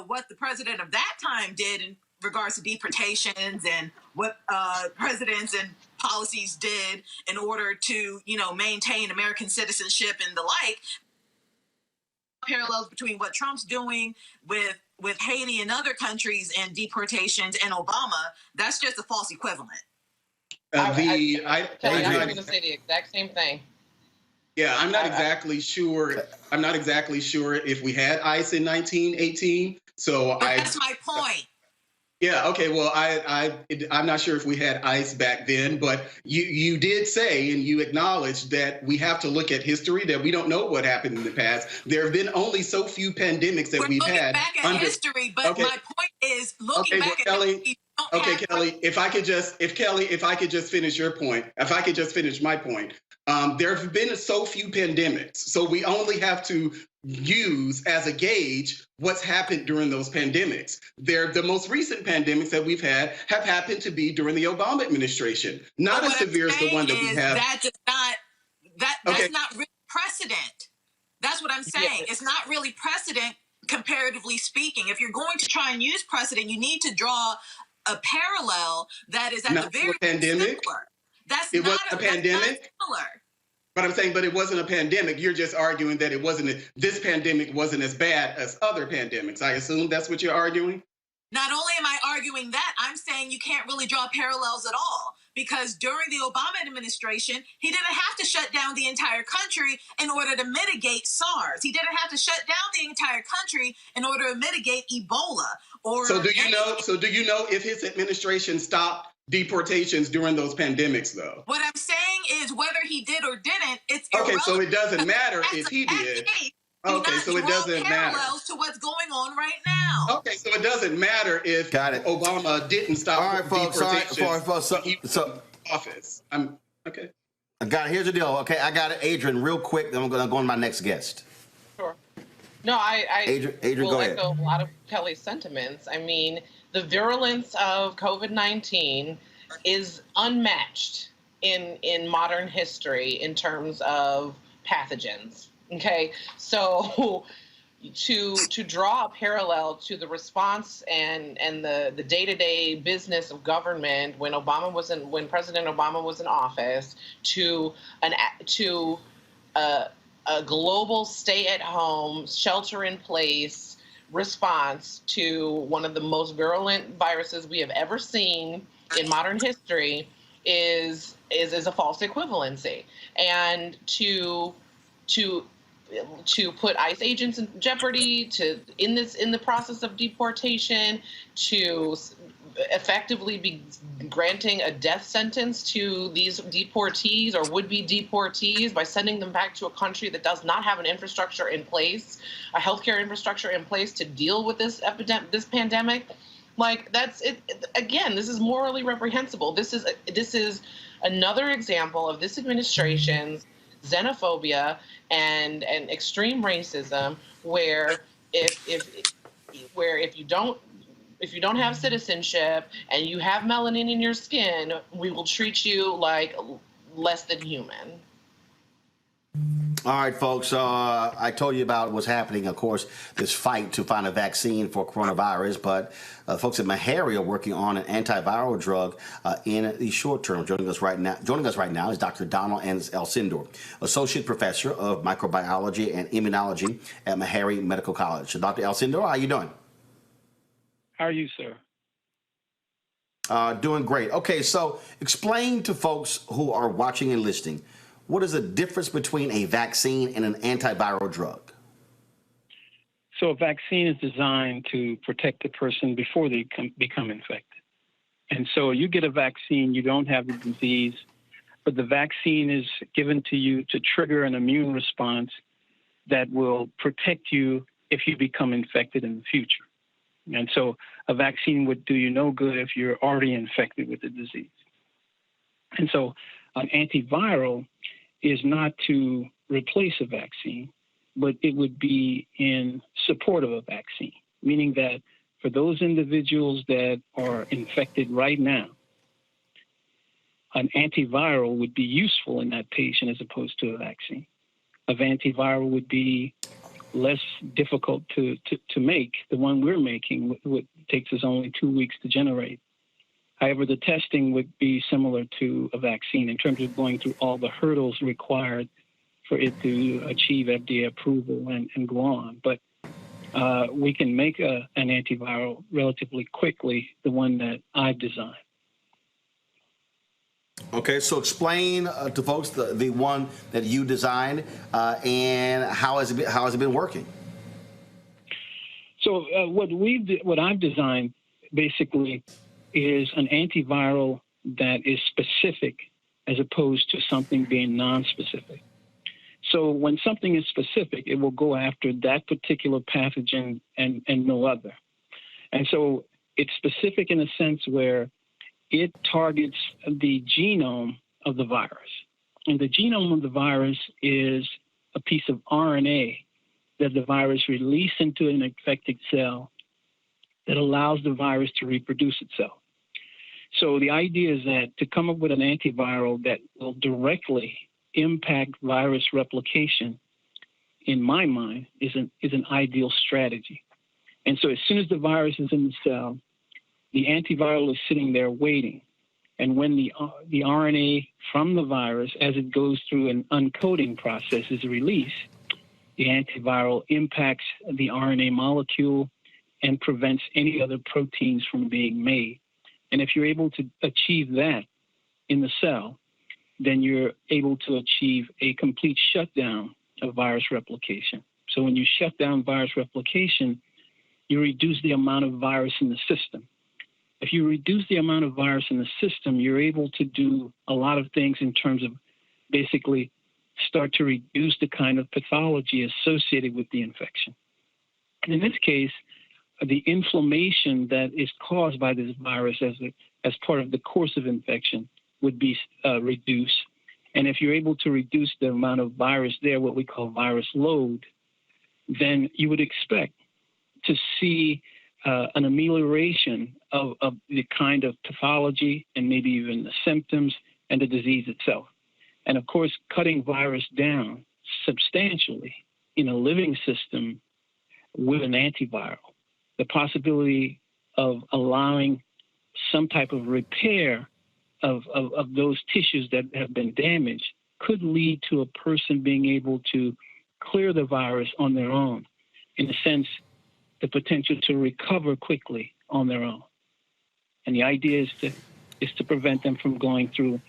what the president of that time did in regards to deportations and what presidents and policies did in order to, maintain American citizenship and the like, parallels between what Trump's doing with Haiti and other countries and deportations and Obama, that's just a false equivalent. Kelly, I was going to say the exact same thing. Yeah, I'm not exactly sure. I'm not exactly sure if we had ICE in 1918. So that's my point. Yeah. Okay. Well, I'm not sure if we had ICE back then, but you did say and you acknowledged that we have to look at history, that we don't know what happened in the past. There have been only so few pandemics that we've had. Back at history, but my point is looking back at history. Kelly, if I could just finish your point, if I could just finish my point, there have been so few pandemics, so we only have to use as a gauge what's happened during those pandemics. The most recent pandemics that we've had have happened to be during the Obama administration, not as severe as the one that we have. That's not really precedent. That's what I'm saying. Yeah. It's not really precedent, comparatively speaking. If you're going to try and use precedent, you need to draw a parallel that is at the very pandemic. Similar. That's it not was a pandemic. Similar. But I'm saying, but it wasn't a pandemic. You're just arguing that this pandemic wasn't as bad as other pandemics. I assume that's what you're arguing? Not only am I arguing that, I'm saying you can't really draw parallels at all, because during the Obama administration, he didn't have to shut down the entire country in order to mitigate SARS. He didn't have to shut down the entire country in order to mitigate Ebola. So do you know if his administration stopped deportations during those pandemics, though? What I'm saying is whether he did or didn't, it's irrelevant. Okay, so it doesn't matter if he did. Okay, so it doesn't matter. Parallels to what's going on right now. Okay, so it doesn't matter if Obama didn't stop deportations. So office. Okay. I got it. Here's the deal. Okay, I got it. Adrian, real quick, then I'm going to go on to my next guest. Sure. No, Adrian, will go ahead. echo a lot of Kelly's sentiments. I mean, the virulence of COVID-19 is unmatched in modern history in terms of pathogens. Okay, so to draw a parallel to the response and the day-to-day business of government when President Obama was in office to a global stay-at-home, shelter-in-place response to one of the most virulent viruses we have ever seen in modern history is a false equivalency. And to put ICE agents in jeopardy, in the process of deportation, to effectively be granting a death sentence to these deportees or would-be deportees by sending them back to a country that does not have an infrastructure in place, a healthcare infrastructure in place to deal with this pandemic. Like, that's it. Again, this is morally reprehensible. This is another example of this administration's xenophobia and extreme racism, where if you don't have citizenship and you have melanin in your skin, we will treat you like less than human. All right, folks, I told you about what's happening, of course, this fight to find a vaccine for coronavirus, but folks at Meharry are working on an antiviral drug in the short term. Joining us right now is Dr. Donald Elcindor, Associate Professor of Microbiology and Immunology at Meharry Medical College. So, Dr. Elcindor, how are you doing? How are you, sir? Doing great. Okay, so explain to folks who are watching and listening, What is the difference between a vaccine and an antiviral drug? So a vaccine is designed to protect the person before they become infected. And so you get a vaccine, you don't have the disease, but the vaccine is given to you to trigger an immune response that will protect you if you become infected in the future. And so a vaccine would do you no good if you're already infected with the disease. And so an antiviral is not to replace a vaccine, but it would be in support of a vaccine, meaning that for those individuals that are infected right now, an antiviral would be useful in that patient as opposed to a vaccine. An antiviral would be less difficult to make. The one we're making takes us only 2 weeks to generate. However, the testing would be similar to a vaccine in terms of going through all the hurdles required for it to achieve FDA approval and go on. But we can make an antiviral relatively quickly, the one that I've designed. Okay, so explain to folks the one that you designed and how has it been working? So what I've designed basically is an antiviral that is specific as opposed to something being non-specific. So when something is specific, it will go after that particular pathogen and no other. And so it's specific in a sense where it targets the genome of the virus. And the genome of the virus is a piece of RNA that the virus releases into an infected cell that allows the virus to reproduce itself. So the idea is that to come up with an antiviral that will directly impact virus replication, in my mind, is an ideal strategy. And so as soon as the virus is in the cell, the antiviral is sitting there waiting. And when the RNA from the virus, as it goes through an uncoding process, is released, the antiviral impacts the RNA molecule and prevents any other proteins from being made. And if you're able to achieve that in the cell, then you're able to achieve a complete shutdown of virus replication. So when you shut down virus replication, you reduce the amount of virus in the system. If you reduce the amount of virus in the system, you're able to do a lot of things in terms of basically start to reduce the kind of pathology associated with the infection. And in this case, the inflammation that is caused by this virus as part of the course of infection would be reduced. And if you're able to reduce the amount of virus there, what we call virus load, then you would expect to see an amelioration of the kind of pathology and maybe even the symptoms and the disease itself. And of course, cutting virus down substantially in a living system with an antiviral, the possibility of allowing some type of repair of those tissues that have been damaged could lead to a person being able to clear the virus on their own. In a sense, the potential to recover quickly on their own. And the idea is to prevent them from going through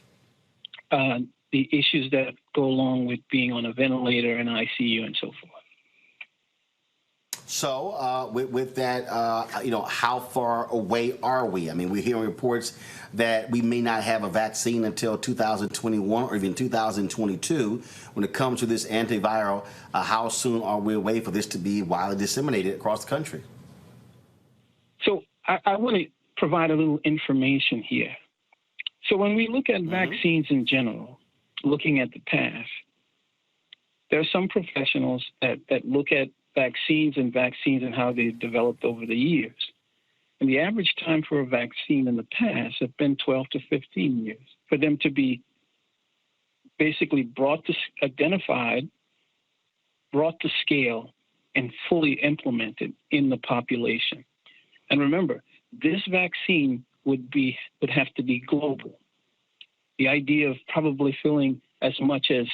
the issues that go along with being on a ventilator and ICU and so forth. So with that, how far away are we? I mean, we're hearing reports that we may not have a vaccine until 2021 or even 2022. When it comes to this antiviral, how soon are we away for this to be widely disseminated across the country? So I want to provide a little information here. So when we look at vaccines in general, looking at the past, there are some professionals that look at vaccines and how they've developed over the years. And the average time for a vaccine in the past have been 12 to 15 years for them to be basically brought to scale, and fully implemented in the population. And remember, this vaccine would have to be global. The idea of probably filling as much as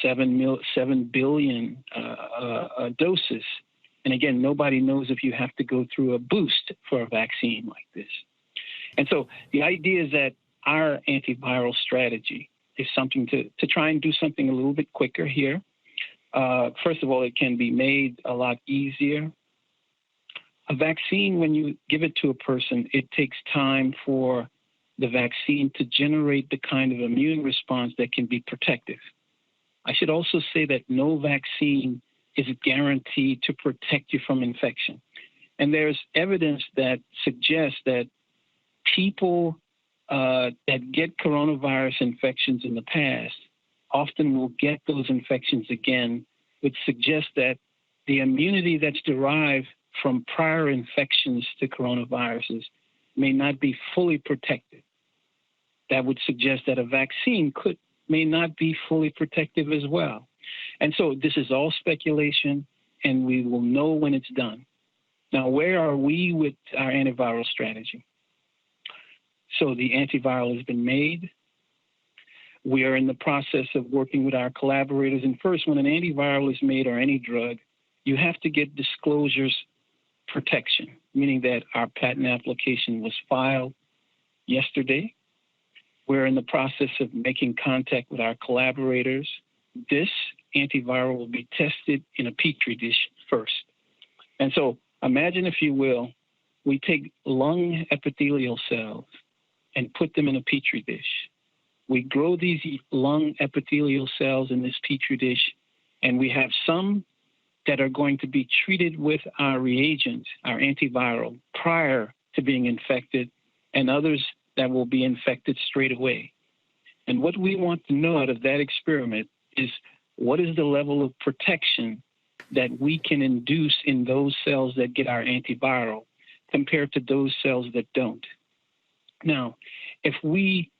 7 billion doses. And again, nobody knows if you have to go through a boost for a vaccine like this. And so the idea is that our antiviral strategy is something to try and do something a little bit quicker here. First of all, it can be made a lot easier. A vaccine, when you give it to a person, it takes time for the vaccine to generate the kind of immune response that can be protective. I should also say that no vaccine is guaranteed to protect you from infection. And there's evidence that suggests that people that get coronavirus infections in the past often will get those infections again, which suggests that the immunity that's derived from prior infections to coronaviruses may not be fully protected. That would suggest that a vaccine may not be fully protective as well. And so this is all speculation, and we will know when it's done. Now, where are we with our antiviral strategy? So the antiviral has been made. We are in the process of working with our collaborators. And first, when an antiviral is made or any drug, you have to get disclosures protection, meaning that our patent application was filed yesterday. We're in the process of making contact with our collaborators. This antiviral will be tested in a petri dish first. And so imagine, if you will, we take lung epithelial cells and put them in a petri dish. We grow these lung epithelial cells in this petri dish, and we have some that are going to be treated with our reagent, our antiviral, prior to being infected, and others that will be infected straight away. And what we want to know out of that experiment is what is the level of protection that we can induce in those cells that get our antiviral compared to those cells that don't. Now, if we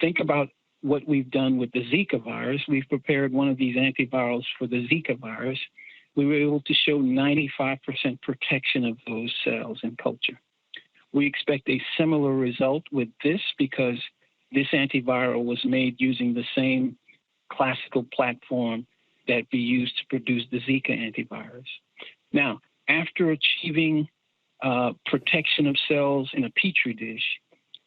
think about what we've done with the Zika virus, we've prepared one of these antivirals for the Zika virus. We were able to show 95% protection of those cells in culture. We expect a similar result with this because this antiviral was made using the same classical platform that we used to produce the Zika antivirus. Now, after achieving protection of cells in a petri dish,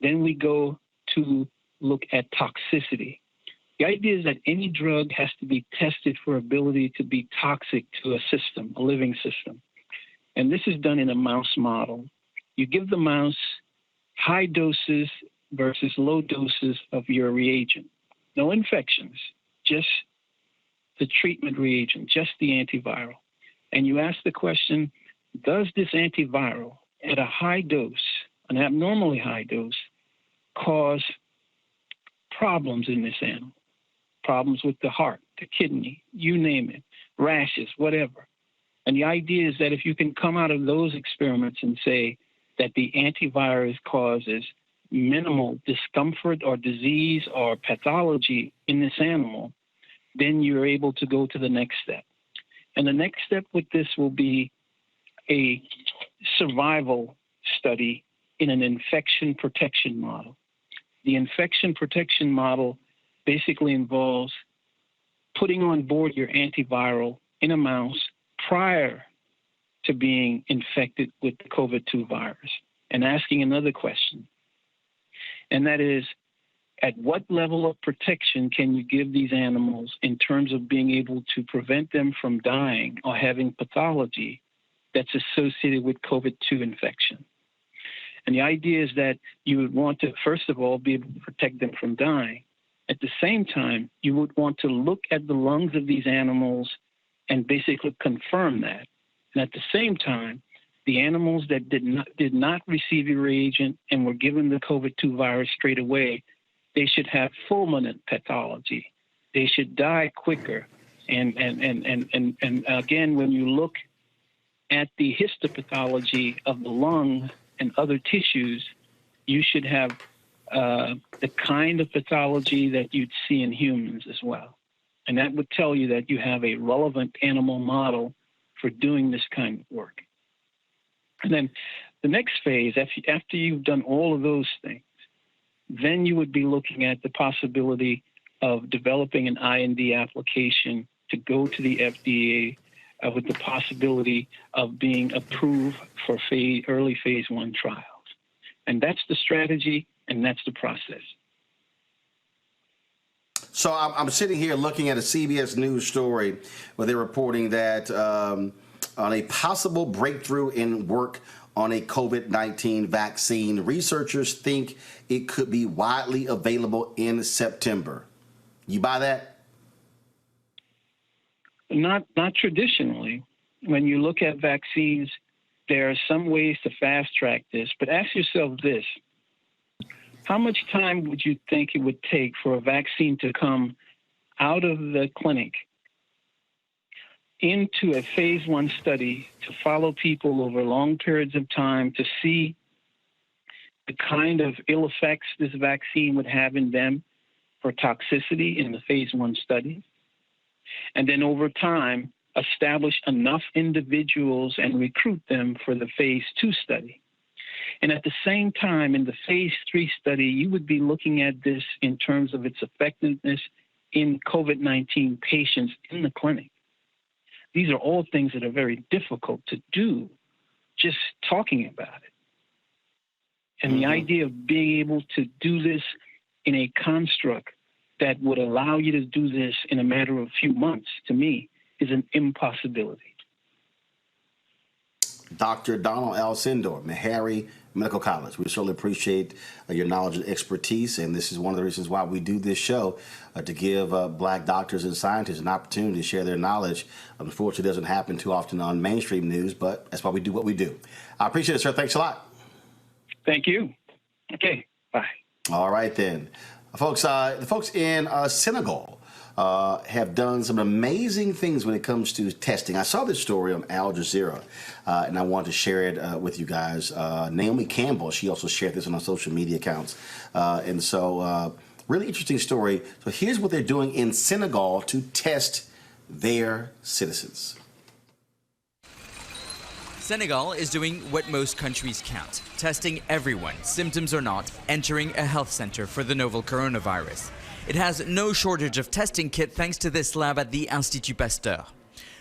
then we go to look at toxicity. The idea is that any drug has to be tested for ability to be toxic to a system, a living system. And this is done in a mouse model. You give the mouse high doses versus low doses of your reagent. No infections, just the treatment reagent, just the antiviral. And you ask the question, does this antiviral at a high dose, an abnormally high dose, cause problems in this animal? Problems with the heart, the kidney, you name it, rashes, whatever. And the idea is that if you can come out of those experiments and say that the antivirus causes minimal discomfort or disease or pathology in this animal, then you're able to go to the next step. And the next step with this will be a survival study in an infection protection model. The infection protection model basically involves putting on board your antiviral in a mouse prior to being infected with the COVID-2 virus and asking another question. And that is, at what level of protection can you give these animals in terms of being able to prevent them from dying or having pathology that's associated with COVID-2 infection? And the idea is that you would want to, first of all, be able to protect them from dying. At the same time, you would want to look at the lungs of these animals and basically confirm that. And at the same time, the animals that did not receive your reagent and were given the COVID-2 virus straight away, they should have fulminant pathology. They should die quicker. And again, when you look at the histopathology of the lung and other tissues, you should have the kind of pathology that you'd see in humans as well. And that would tell you that you have a relevant animal model for doing this kind of work. And then the next phase, after you've done all of those things, then you would be looking at the possibility of developing an IND application to go to the FDA with the possibility of being approved for early phase 1 trials. And that's the strategy, and that's the process. So I'm sitting here looking at a CBS News story where they're reporting that on a possible breakthrough in work on a COVID-19 vaccine, researchers think it could be widely available in September. You buy that? Not traditionally. When you look at vaccines, there are some ways to fast track this, but ask yourself this. How much time would you think it would take for a vaccine to come out of the clinic into a phase 1 study to follow people over long periods of time to see the kind of ill effects this vaccine would have in them for toxicity in the phase 1 study? And then over time, establish enough individuals and recruit them for the phase 2 study. And at the same time, in the phase 3 study, you would be looking at this in terms of its effectiveness in COVID-19 patients in the clinic. These are all things that are very difficult to do, just talking about it. And the idea of being able to do this in a construct that would allow you to do this in a matter of a few months, to me, is an impossibility. Dr. Donald Alcindor, Meharry Medical College. We certainly appreciate your knowledge and expertise, and this is one of the reasons why we do this show, to give black doctors and scientists an opportunity to share their knowledge. Unfortunately, it doesn't happen too often on mainstream news, but that's why we do what we do. I appreciate it, sir. Thanks a lot. Thank you. Okay, bye. All right, then. Folks, the folks in Senegal have done some amazing things when it comes to testing. I saw this story on Al Jazeera, and I wanted to share it with you guys. Naomi Campbell, she also shared this on her social media accounts. And so, really interesting story. So here's what they're doing in Senegal to test their citizens. Senegal is doing what most countries can't, testing everyone, symptoms or not, entering a health center for the novel coronavirus. It has no shortage of testing kit thanks to this lab at the Institut Pasteur.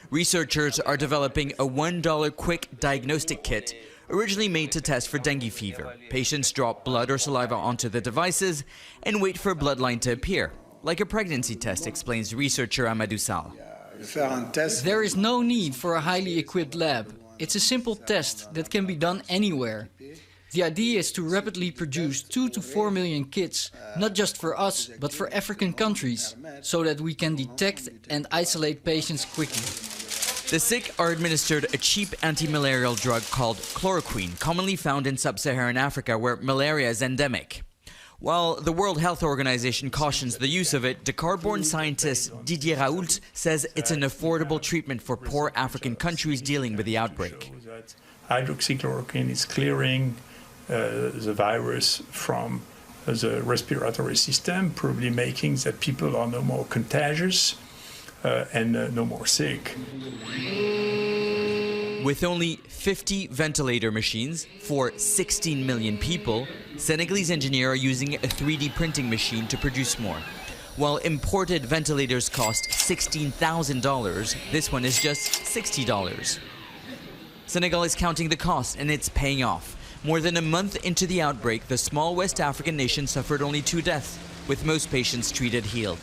Researchers are developing a $1 quick diagnostic kit, originally made to test for dengue fever. Patients drop blood or saliva onto the devices and wait for a bloodline to appear, like a pregnancy test, explains researcher Amadou Sall. There is no need for a highly equipped lab. It's a simple test that can be done anywhere. The idea is to rapidly produce 2 to 4 million kits, not just for us, but for African countries, so that we can detect and isolate patients quickly. The sick are administered a cheap anti-malarial drug called chloroquine, commonly found in sub-Saharan Africa where malaria is endemic. While the World Health Organization cautions the use of it, Dakar-born scientist Didier Raoult says it's an affordable treatment for poor African countries dealing with the outbreak. Hydroxychloroquine is clearing the virus from the respiratory system, probably making that people are no more contagious and no more sick. With only 50 ventilator machines for 16 million people, Senegalese engineers are using a 3D printing machine to produce more. While imported ventilators cost $16,000, this one is just $60. Senegal is counting the cost, and it's paying off. More than a month into the outbreak, the small West African nation suffered only 2 deaths, with most patients treated healed.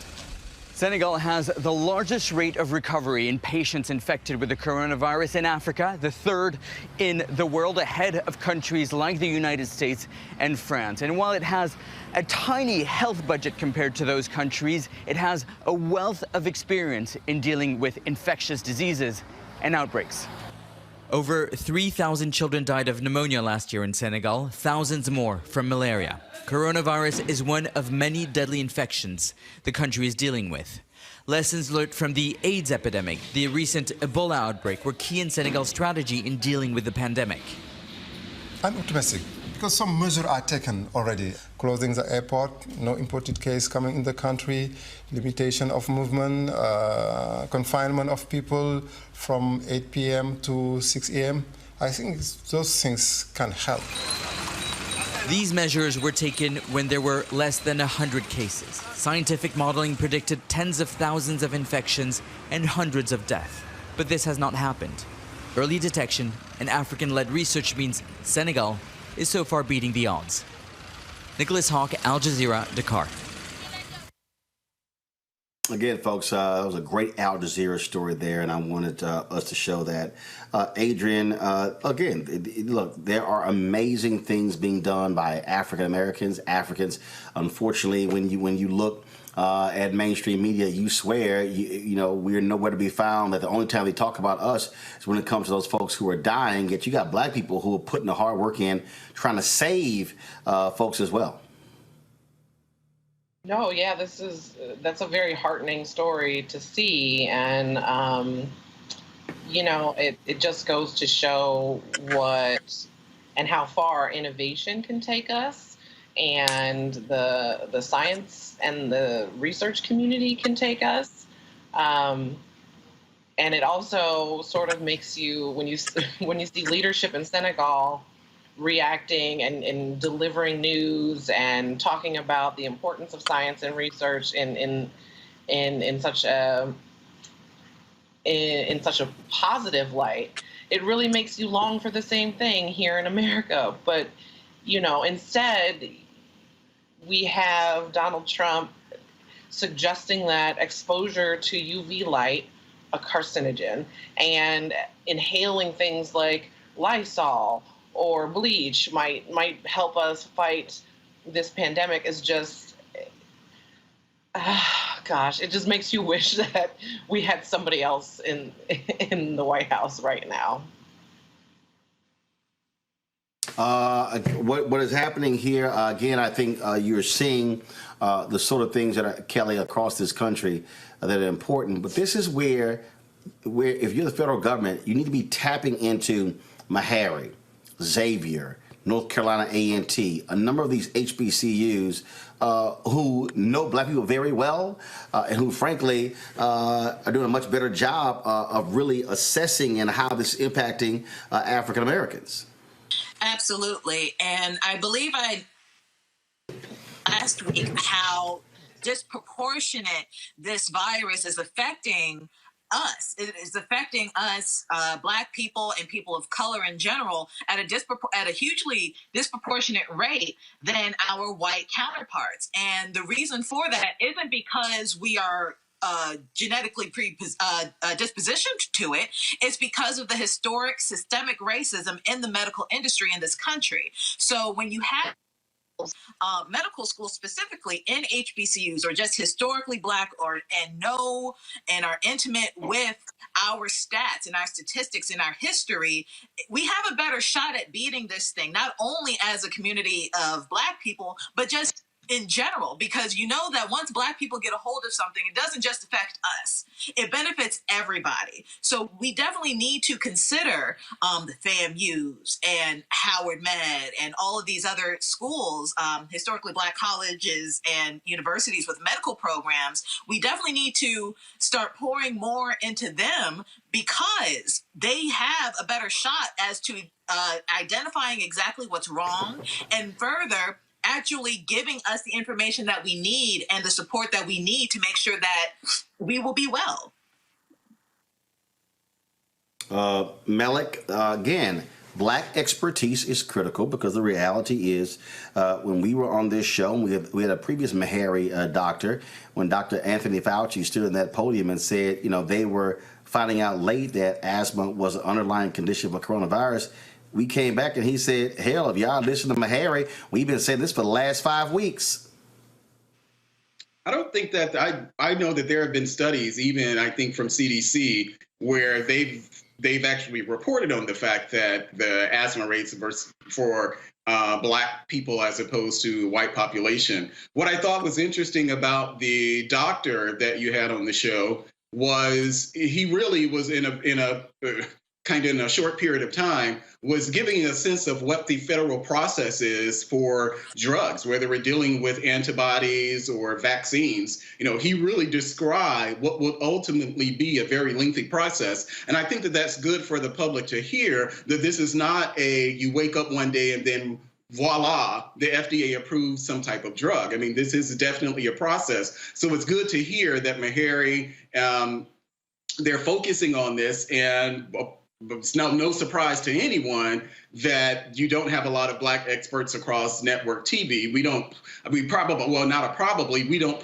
Senegal has the largest rate of recovery in patients infected with the coronavirus in Africa, the 3rd in the world, ahead of countries like the United States and France. And while it has a tiny health budget compared to those countries, it has a wealth of experience in dealing with infectious diseases and outbreaks. Over 3,000 children died of pneumonia last year in Senegal, thousands more from malaria. Coronavirus is one of many deadly infections the country is dealing with. Lessons learned from the AIDS epidemic, the recent Ebola outbreak, were key in Senegal's strategy in dealing with the pandemic. I'm optimistic because some measures are taken already. Closing the airport, no imported case coming in the country, limitation of movement, confinement of people from 8 p.m. to 6 a.m. I think those things can help. These measures were taken when there were less than 100 cases. Scientific modeling predicted tens of thousands of infections and hundreds of deaths. But this has not happened. Early detection and African-led research means Senegal is so far beating the odds. Nicholas Hawk, Al Jazeera, Dakar. Again, folks, that was a great Al Jazeera story there, and I wanted us to show that. Adrian, again, look, there are amazing things being done by African Americans, Africans. Unfortunately, when you look at mainstream media, you swear, you know, we're nowhere to be found, that the only time they talk about us is when it comes to those folks who are dying, yet you got black people who are putting the hard work in trying to save folks as well. No, yeah, that's a very heartening story to see, and you know, it just goes to show what and how far innovation can take us, and the science and the research community can take us, and it also sort of makes you, when you see leadership in Senegal reacting and delivering news and talking about the importance of science and research in such a positive light, it really makes you long for the same thing here in America. But, you know, instead we have Donald Trump suggesting that exposure to UV light, a carcinogen, and inhaling things like Lysol or bleach might help us fight this pandemic is just, gosh, it just makes you wish that we had somebody else in the White House right now. What is happening here, again, I think you're seeing the sort of things that are, Kelly, across this country that are important. But this is where if you're the federal government, you need to be tapping into Meharry, Xavier, North Carolina A&T, a number of these HBCUs who know black people very well and who, frankly, are doing a much better job of really assessing and how this is impacting African Americans. Absolutely. And I believe I last week how disproportionate this virus is affecting us. It is affecting us, Black people and people of color in general, at a hugely disproportionate rate than our white counterparts. And the reason for that isn't because we are genetically dispositioned to it. It's because of the historic systemic racism in the medical industry in this country. So when you have medical schools specifically in HBCUs or just historically Black and are intimate with our stats and our statistics and our history, we have a better shot at beating this thing, not only as a community of Black people, but just in general, because you know that once Black people get a hold of something, it doesn't just affect us. It benefits everybody. So we definitely need to consider the FAMUs and Howard Med and all of these other schools, historically Black colleges and universities with medical programs. We definitely need to start pouring more into them because they have a better shot as to identifying exactly what's wrong, and further, actually giving us the information that we need and the support that we need to make sure that we will be well. Malik, again, Black expertise is critical because the reality is when we were on this show, we had a previous Meharry doctor, when Dr. Anthony Fauci stood in that podium and said, you know, they were finding out late that asthma was an underlying condition of coronavirus. We came back and he said, hell, if y'all listen to Meharry, we've been saying this for the last 5 weeks. I don't think that I know that there have been studies, even I think from CDC, where they've actually reported on the fact that the asthma rates for Black people as opposed to white population. What I thought was interesting about the doctor that you had on the show was he really was in a short period of time was giving a sense of what the federal process is for drugs, whether we're dealing with antibodies or vaccines. You know, he really described what will ultimately be a very lengthy process. And I think that that's good for the public to hear, that this is not you wake up one day and then voila, the FDA approves some type of drug. I mean, this is definitely a process. So it's good to hear that Meharry, they're focusing on this, and it's no surprise to anyone that you don't have a lot of Black experts across network TV. We don't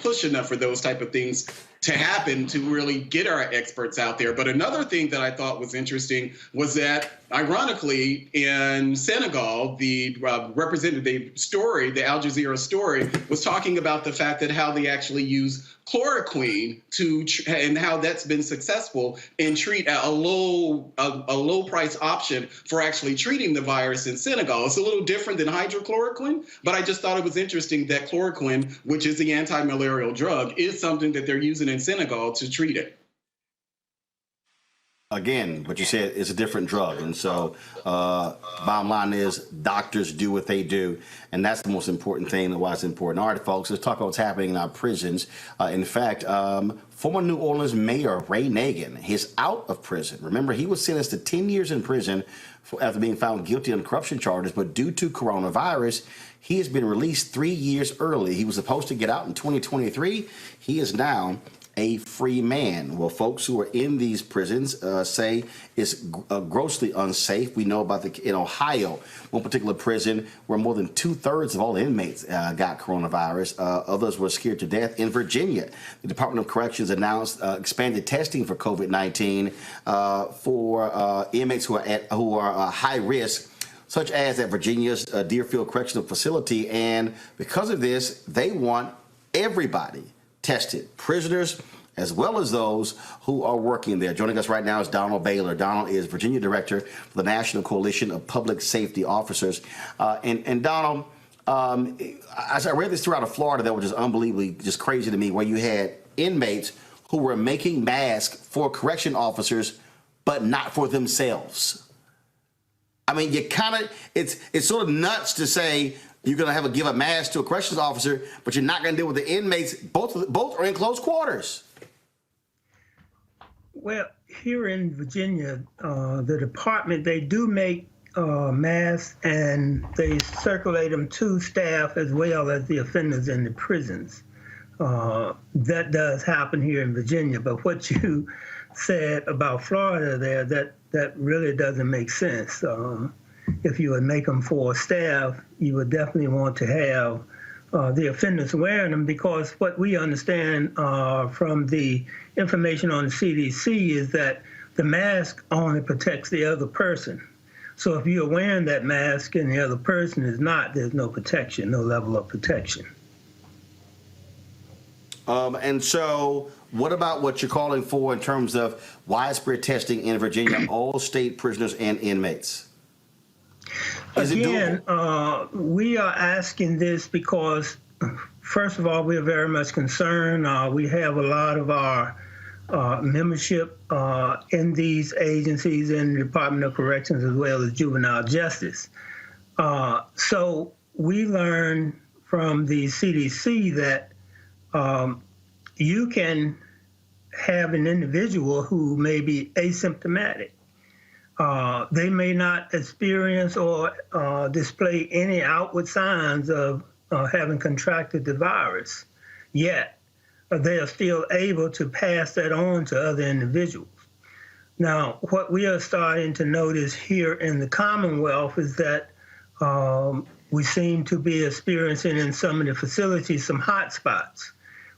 push enough for those type of things to happen to really get our experts out there. But another thing that I thought was interesting was that, ironically, in Senegal, the representative story, the Al Jazeera story, was talking about the fact that how they actually use chloroquine and how that's been successful in treat a low price option for actually treating the virus in Senegal. It's a little different than hydrochloroquine, but I just thought it was interesting that chloroquine, which is the anti-malarial drug, is something that they're using in Senegal to treat it. Again, what you said is a different drug. And so bottom line is doctors do what they do. And that's the most important thing and why it's important. All right, folks, let's talk about what's happening in our prisons. In fact, former New Orleans Mayor Ray Nagin is out of prison. Remember, he was sentenced to 10 years in prison after being found guilty on corruption charges. But due to coronavirus, he has been released 3 years early. He was supposed to get out in 2023. He is now a free man. Well, folks who are in these prisons say it's grossly unsafe. We know about in Ohio, one particular prison where more than 2/3 of all the inmates got coronavirus. Others were scared to death. In Virginia, the Department of Corrections announced expanded testing for COVID-19 for inmates who are high risk, such as at Virginia's Deerfield Correctional Facility. And because of this, they want everybody tested, prisoners as well as those who are working there. Joining us right now is Donald Baylor. Donald is Virginia Director for the National Coalition of Public Safety Officers. And Donald, as I read this throughout of Florida, that was just unbelievably just crazy to me, where you had inmates who were making masks for correction officers, but not for themselves. I mean, you kind of, it's sort of nuts to say you're going to give a mask to a corrections officer, but you're not going to deal with the inmates. Both are in close quarters. Well, here in Virginia, the department, they do make masks and they circulate them to staff as well as the offenders in the prisons. That does happen here in Virginia. But what you said about Florida there, that really doesn't make sense. If you would make them for staff, you would definitely want to have the offenders wearing them, because what we understand from the information on the CDC is that the mask only protects the other person. So if you're wearing that mask and the other person is not, there's no protection, no level of protection. And so what about what you're calling for in terms of widespread testing in Virginia, all state prisoners and inmates? Again, we are asking this because, first of all, we are very much concerned. We have a lot of our membership in these agencies, in the Department of Corrections as well as juvenile justice. So we learned from the CDC that you can have an individual who may be asymptomatic. They may not experience or display any outward signs of having contracted the virus, yet they are still able to pass that on to other individuals. Now, what we are starting to notice here in the Commonwealth is that we seem to be experiencing in some of the facilities some hot spots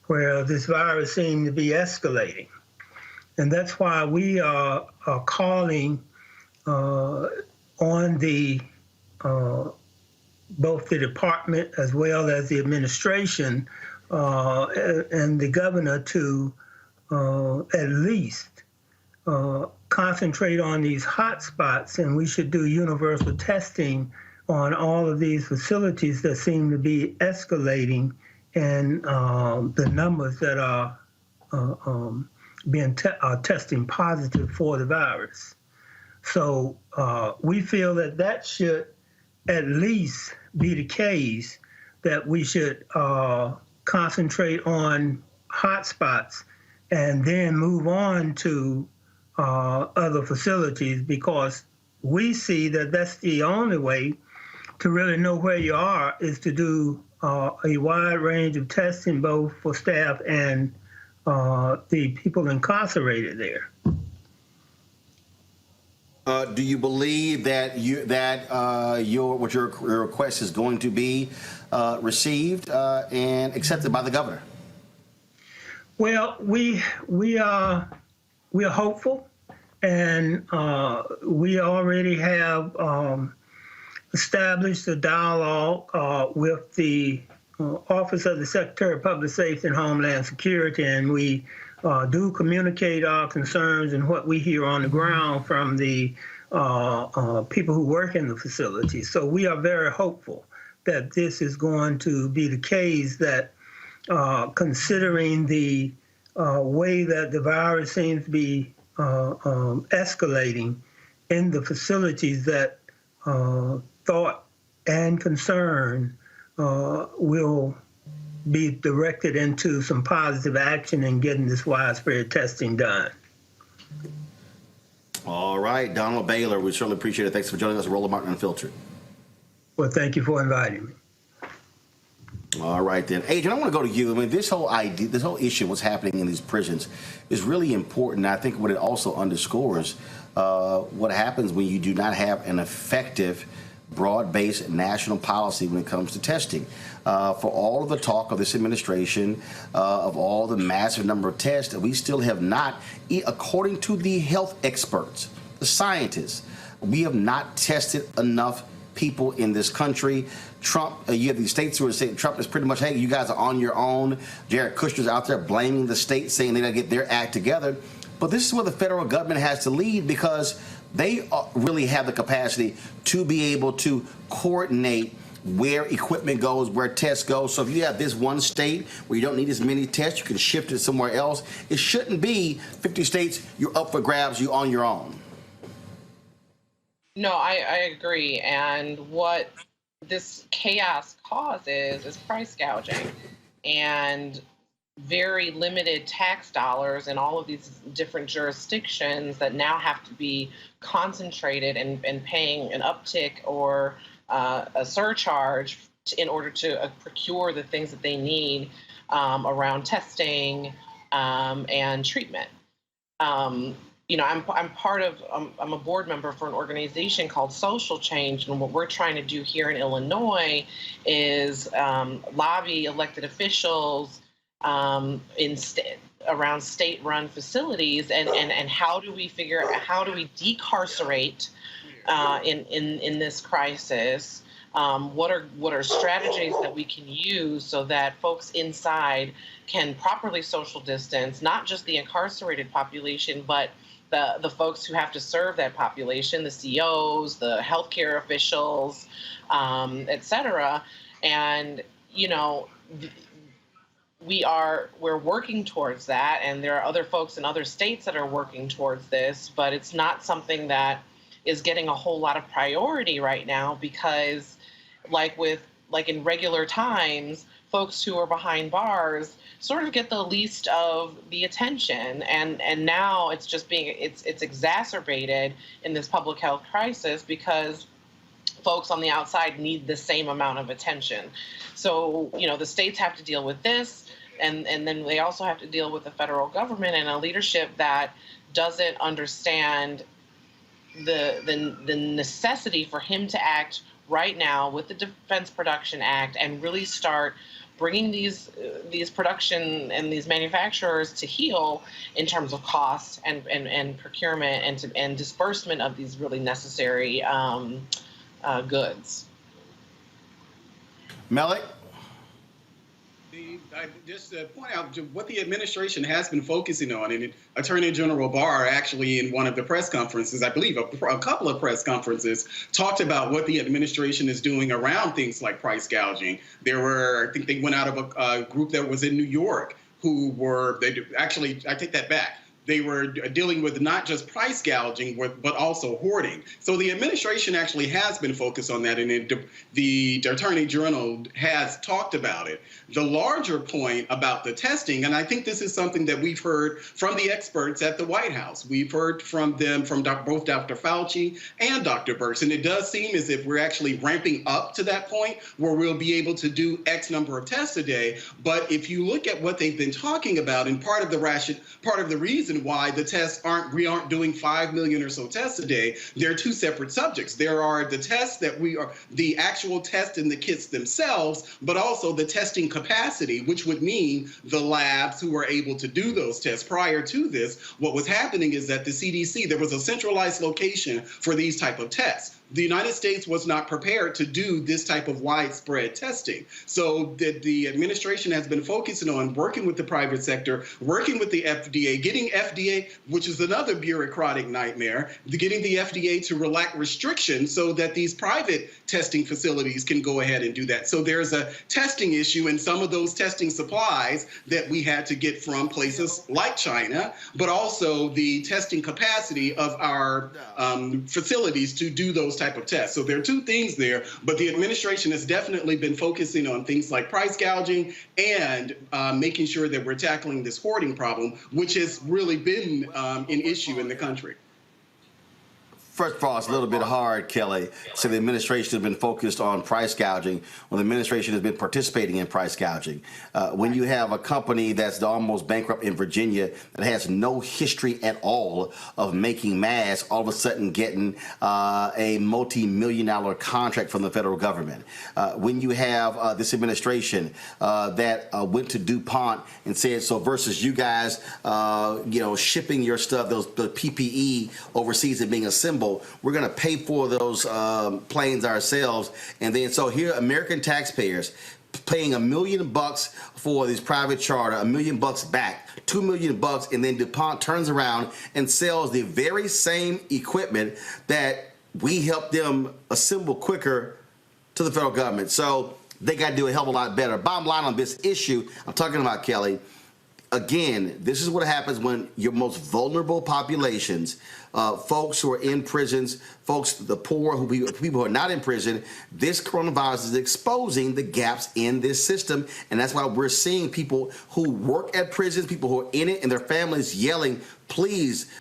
where this virus seems to be escalating. And that's why we are calling on the both the department as well as the administration and the governor to at least concentrate on these hot spots, and we should do universal testing on all of these facilities that seem to be escalating, and the numbers that are testing positive for the virus. So we feel that should at least be the case, that we should concentrate on hotspots and then move on to other facilities, because we see that that's the only way to really know where you are, is to do a wide range of testing, both for staff and the people incarcerated there. Do you believe that your request is going to be received and accepted by the governor? Well, we are hopeful, and we already have established a dialogue with the Office of the Secretary of Public Safety and Homeland Security, and we do communicate our concerns and what we hear on the ground from the people who work in the facility. So we are very hopeful that this is going to be the case, that considering the way that the virus seems to be escalating in the facilities, that thought and concern will be directed into some positive action in getting this widespread testing done. All right, Donald Baylor, we certainly appreciate it. Thanks for joining us at Roland Martin Unfiltered. Well, thank you for inviting me. All right, then. Adrian, I want to go to you. I mean, this whole issue, what's happening in these prisons, is really important. I think what it also underscores what happens when you do not have an effective, broad-based national policy when it comes to testing. For all of the talk of this administration, of all the massive number of tests, we still have not, according to the health experts, the scientists, we have not tested enough people in this country. Trump, you have these states who are saying Trump is pretty much, hey, you guys are on your own. Jared Kushner's out there blaming the states, saying they got to get their act together. But this is where the federal government has to lead, because they really have the capacity to be able to coordinate where equipment goes, where tests go. So if you have this one state where you don't need as many tests, you can shift it somewhere else. It shouldn't be 50 states, you're up for grabs, you're on your own. No, I agree. And what this chaos causes is price gouging and very limited tax dollars in all of these different jurisdictions that now have to be concentrated and paying an uptick or a surcharge in order to procure the things that they need around testing and treatment. You know, I'm a board member for an organization called Social Change, and what we're trying to do here in Illinois is lobby elected officials around state-run facilities, and how do we decarcerate in this crisis? What are strategies that we can use so that folks inside can properly social distance, not just the incarcerated population, but the folks who have to serve that population, the COs, the healthcare officials, et cetera. And, you know, we're working towards that, and there are other folks in other states that are working towards this, but it's not something that is getting a whole lot of priority right now, because like in regular times, folks who are behind bars sort of get the least of the attention, and now it's just it's exacerbated in this public health crisis because folks on the outside need the same amount of attention. So, you know, the states have to deal with this, and then they also have to deal with the federal government and a leadership that doesn't understand the necessity for him to act right now with the Defense Production Act and really start bringing these production and these manufacturers to heel in terms of cost and procurement and disbursement of these really necessary goods. Malik? Just to point out what the administration has been focusing on, and Attorney General Barr actually in one of the press conferences, I believe a couple of press conferences, talked about what the administration is doing around things like price gouging. I think they went out of a group that was in New York who I take that back. They were dealing with not just price gouging, but also hoarding. So the administration actually has been focused on that, and the Attorney General has talked about it. The larger point about the testing, and I think this is something that we've heard from the experts at the White House. We've heard from them, from both Dr. Fauci and Dr. Birx, and it does seem as if we're actually ramping up to that point where we'll be able to do X number of tests a day. But if you look at what they've been talking about, and part of the reason reason why the tests we aren't doing 5 million or so tests a day. They're two separate subjects. There are the tests the actual test in the kits themselves, but also the testing capacity, which would mean the labs who are able to do those tests. Prior to this, what was happening is that the CDC, there was a centralized location for these type of tests. The United States was not prepared to do this type of widespread testing. So the administration has been focusing on working with the private sector, working with the FDA, getting FDA, which is another bureaucratic nightmare, getting the FDA to relax restrictions so that these private testing facilities can go ahead and do that. So there's a testing issue in some of those testing supplies that we had to get from places like China, but also the testing capacity of our facilities to do those type of tests. So there are two things there, but the administration has definitely been focusing on things like price gouging and making sure that we're tackling this hoarding problem, which has really been an issue in the country. First of all, it's a little bit hard, Kelly. So the administration has been focused on price gouging when the administration has been participating in price gouging. When you have a company that's almost bankrupt in Virginia that has no history at all of making masks, all of a sudden getting a multi-million-dollar contract from the federal government. When you have this administration that went to DuPont and said, so versus you guys, shipping your stuff, the PPE overseas and being assembled, we're going to pay for those planes ourselves. And then so here, American taxpayers paying $1 million for these private charter, $1 million back, $2 million, and then DuPont turns around and sells the very same equipment that we helped them assemble quicker to the federal government. So they got to do a hell of a lot better. Bottom line on this issue I'm talking about, Kelly, again, this is what happens when your most vulnerable populations, folks who are in prisons, folks, the poor, people who are not in prison, this coronavirus is exposing the gaps in this system. And that's why we're seeing people who work at prisons, people who are in it, and their families yelling, please,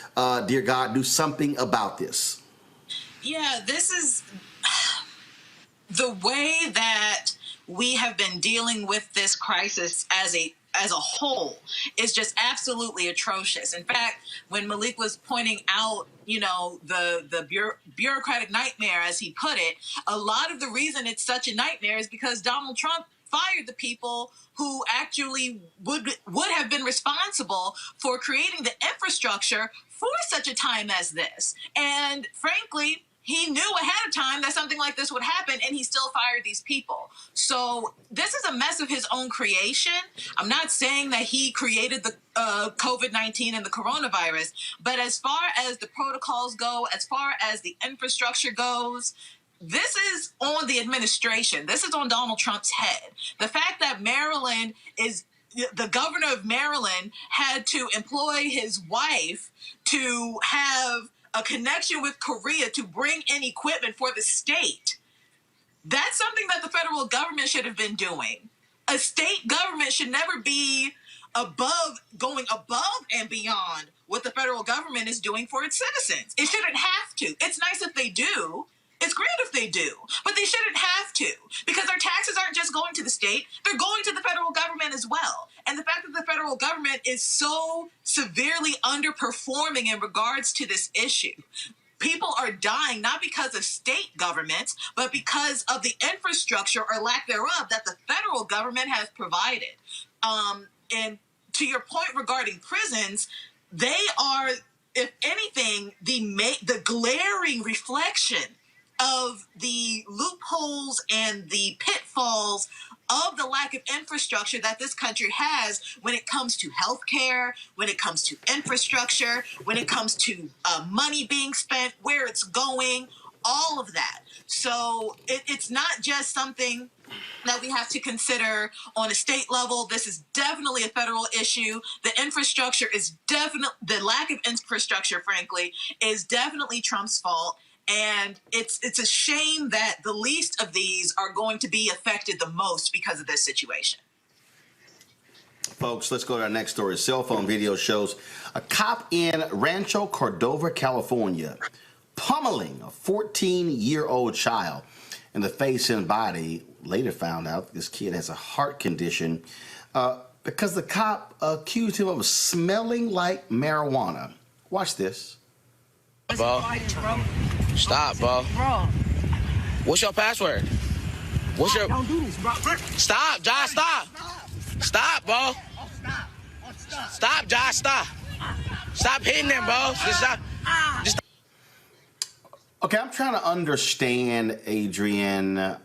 dear God, do something about this. Yeah, this is the way that we have been dealing with this crisis as a whole is just absolutely atrocious. In fact, when Malik was pointing out, the bureaucratic nightmare, as he put it, a lot of the reason it's such a nightmare is because Donald Trump fired the people who actually would have been responsible for creating the infrastructure for such a time as this. And frankly, he knew ahead of time that something like this would happen, and he still fired these people. So this is a mess of his own creation. I'm not saying that he created the COVID-19 and the coronavirus, but as far as the protocols go, as far as the infrastructure goes, this is on the administration. This is on Donald Trump's head. The fact that the governor of Maryland had to employ his wife to have a connection with Korea to bring in equipment for the state. That's something that the federal government should have been doing. A state government should never be going above and beyond what the federal government is doing for its citizens. It shouldn't have to. It's nice if they do. It's great if they do, but they shouldn't have to, because their taxes aren't just going to the state, they're going to the federal government as well. And the fact that the federal government is so severely underperforming in regards to this issue. People are dying not because of state governments, but because of the infrastructure or lack thereof that the federal government has provided. And to your point regarding prisons, they are, if anything, the glaring reflection of the loopholes and the pitfalls of the lack of infrastructure that this country has when it comes to healthcare, when it comes to infrastructure, when it comes to money being spent, where it's going, all of that. So it's not just something that we have to consider on a state level. This is definitely a federal issue. The infrastructure is the lack of infrastructure, frankly, is definitely Trump's fault. And it's a shame that the least of these are going to be affected the most because of this situation. Folks, let's go to our next story. Cell phone video shows a cop in Rancho Cordova, California, pummeling a 14-year-old child in the face and body. Later found out this kid has a heart condition. because the cop accused him of smelling like marijuana. Watch this. Bro. Stop, bro. What's your password? What's your... Don't do this, bro. Stop, Josh, stop. Stop, bro. Stop, Josh, stop. Stop hitting them, bro. Just stop. Okay, I'm trying to understand, Adrian,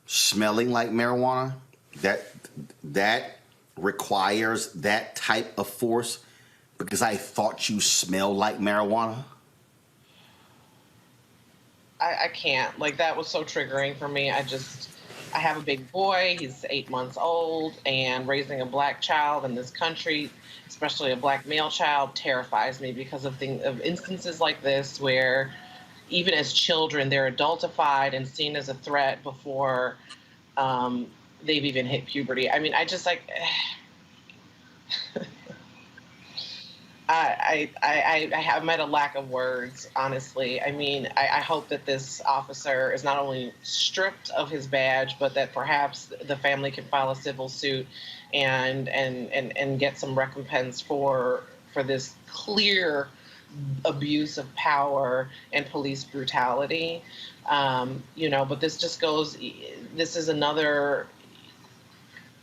smelling like marijuana. That requires that type of force because I thought you smelled like marijuana. I can't. Like, that was so triggering for me. I have a big boy. He's 8 months old, and raising a black child in this country, especially a black male child, terrifies me because of instances like this where even as children, they're adultified and seen as a threat before they've even hit puberty. I mean, I just like... I'm at a lack of words, honestly. I mean, I hope that this officer is not only stripped of his badge, but that perhaps the family can file a civil suit and get some recompense for this clear abuse of power and police brutality. But this just goes, this is another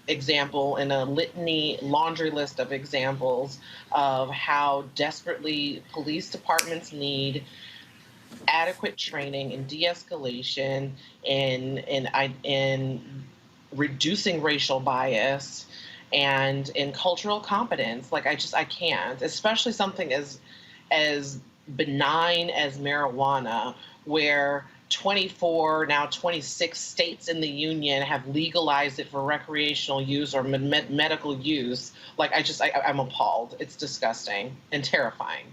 example in a laundry list of examples of how desperately police departments need adequate training in de-escalation, in reducing racial bias, and in cultural competence. Like, I can't, especially something as benign as marijuana, where 24, now 26 states in the union have legalized it for recreational use or medical use. Like, I'm appalled. It's disgusting and terrifying.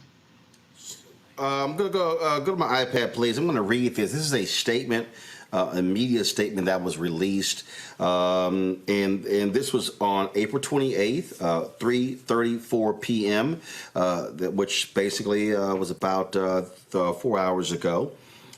I'm going to go to my iPad, please. I'm going to read this. This is a statement, a media statement that was released. And this was on April 28th, 3:34 p.m., which basically was about 4 hours ago.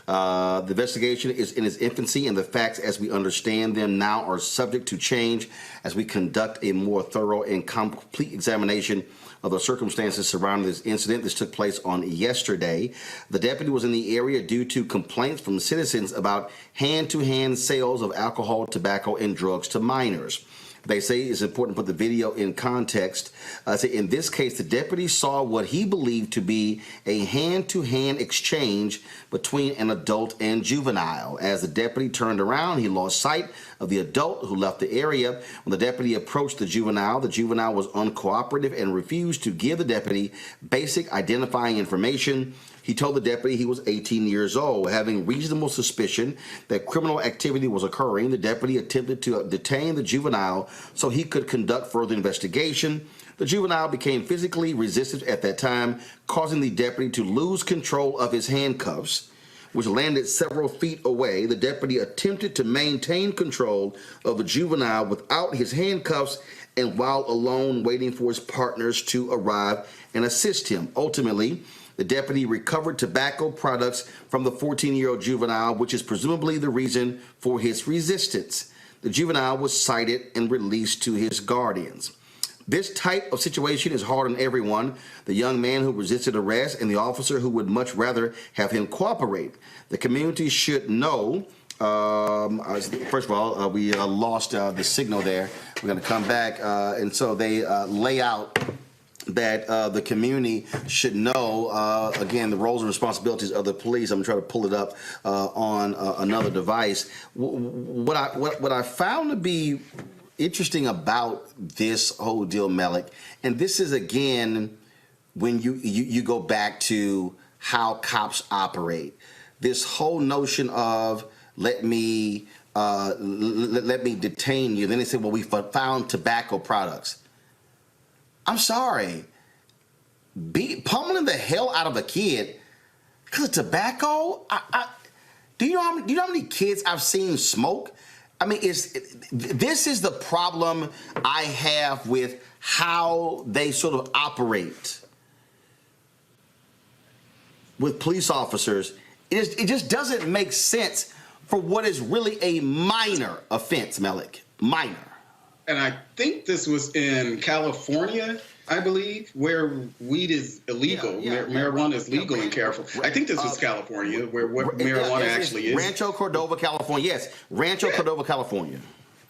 The investigation is in its infancy, and the facts as we understand them now are subject to change as we conduct a more thorough and complete examination of the circumstances surrounding this incident. This took place on yesterday. The deputy was in the area due to complaints from citizens about hand-to-hand sales of alcohol, tobacco, and drugs to minors. They say it's important to put the video in context. In this case, the deputy saw what he believed to be a hand-to-hand exchange between an adult and juvenile. As the deputy turned around, he lost sight of the adult who left the area. When the deputy approached the juvenile was uncooperative and refused to give the deputy basic identifying information. He told the deputy he was 18 years old. Having reasonable suspicion that criminal activity was occurring, the deputy attempted to detain the juvenile so he could conduct further investigation. The juvenile became physically resistant at that time, causing the deputy to lose control of his handcuffs, which landed several feet away. The deputy attempted to maintain control of the juvenile without his handcuffs and while alone waiting for his partners to arrive and assist him. Ultimately, the deputy recovered tobacco products from the 14-year-old juvenile, which is presumably the reason for his resistance. The juvenile was cited and released to his guardians. This type of situation is hard on everyone, the young man who resisted arrest and the officer who would much rather have him cooperate. The community should know. First of all, we lost the signal there. We're going to come back. And so they lay out that the community should know, again, the roles and responsibilities of the police. I'm trying to pull it up on another device. What I found to be interesting about this whole deal, Melik, and this is, again, when you go back to how cops operate, this whole notion of let me detain you. Then they say, well, we found tobacco products. I'm sorry. Pummeling the hell out of a kid because of tobacco? Do you know how many kids I've seen smoke? I mean, this is the problem I have with how they sort of operate with police officers. It just doesn't make sense for what is really a minor offense, Melik. Minor. and I think this was in California, I believe, where weed is illegal. Marijuana is legal in California. I think this was California, where marijuana actually is. Rancho Cordova, California. Yes, Rancho Cordova, California.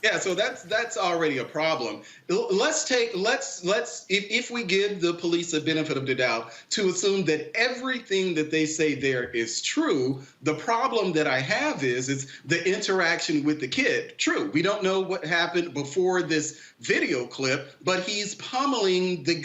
Yeah, so that's already a problem. If we give the police a benefit of the doubt to assume that everything that they say there is true, the problem that I have is the interaction with the kid. True, we don't know what happened before this video clip, but he's pummeling the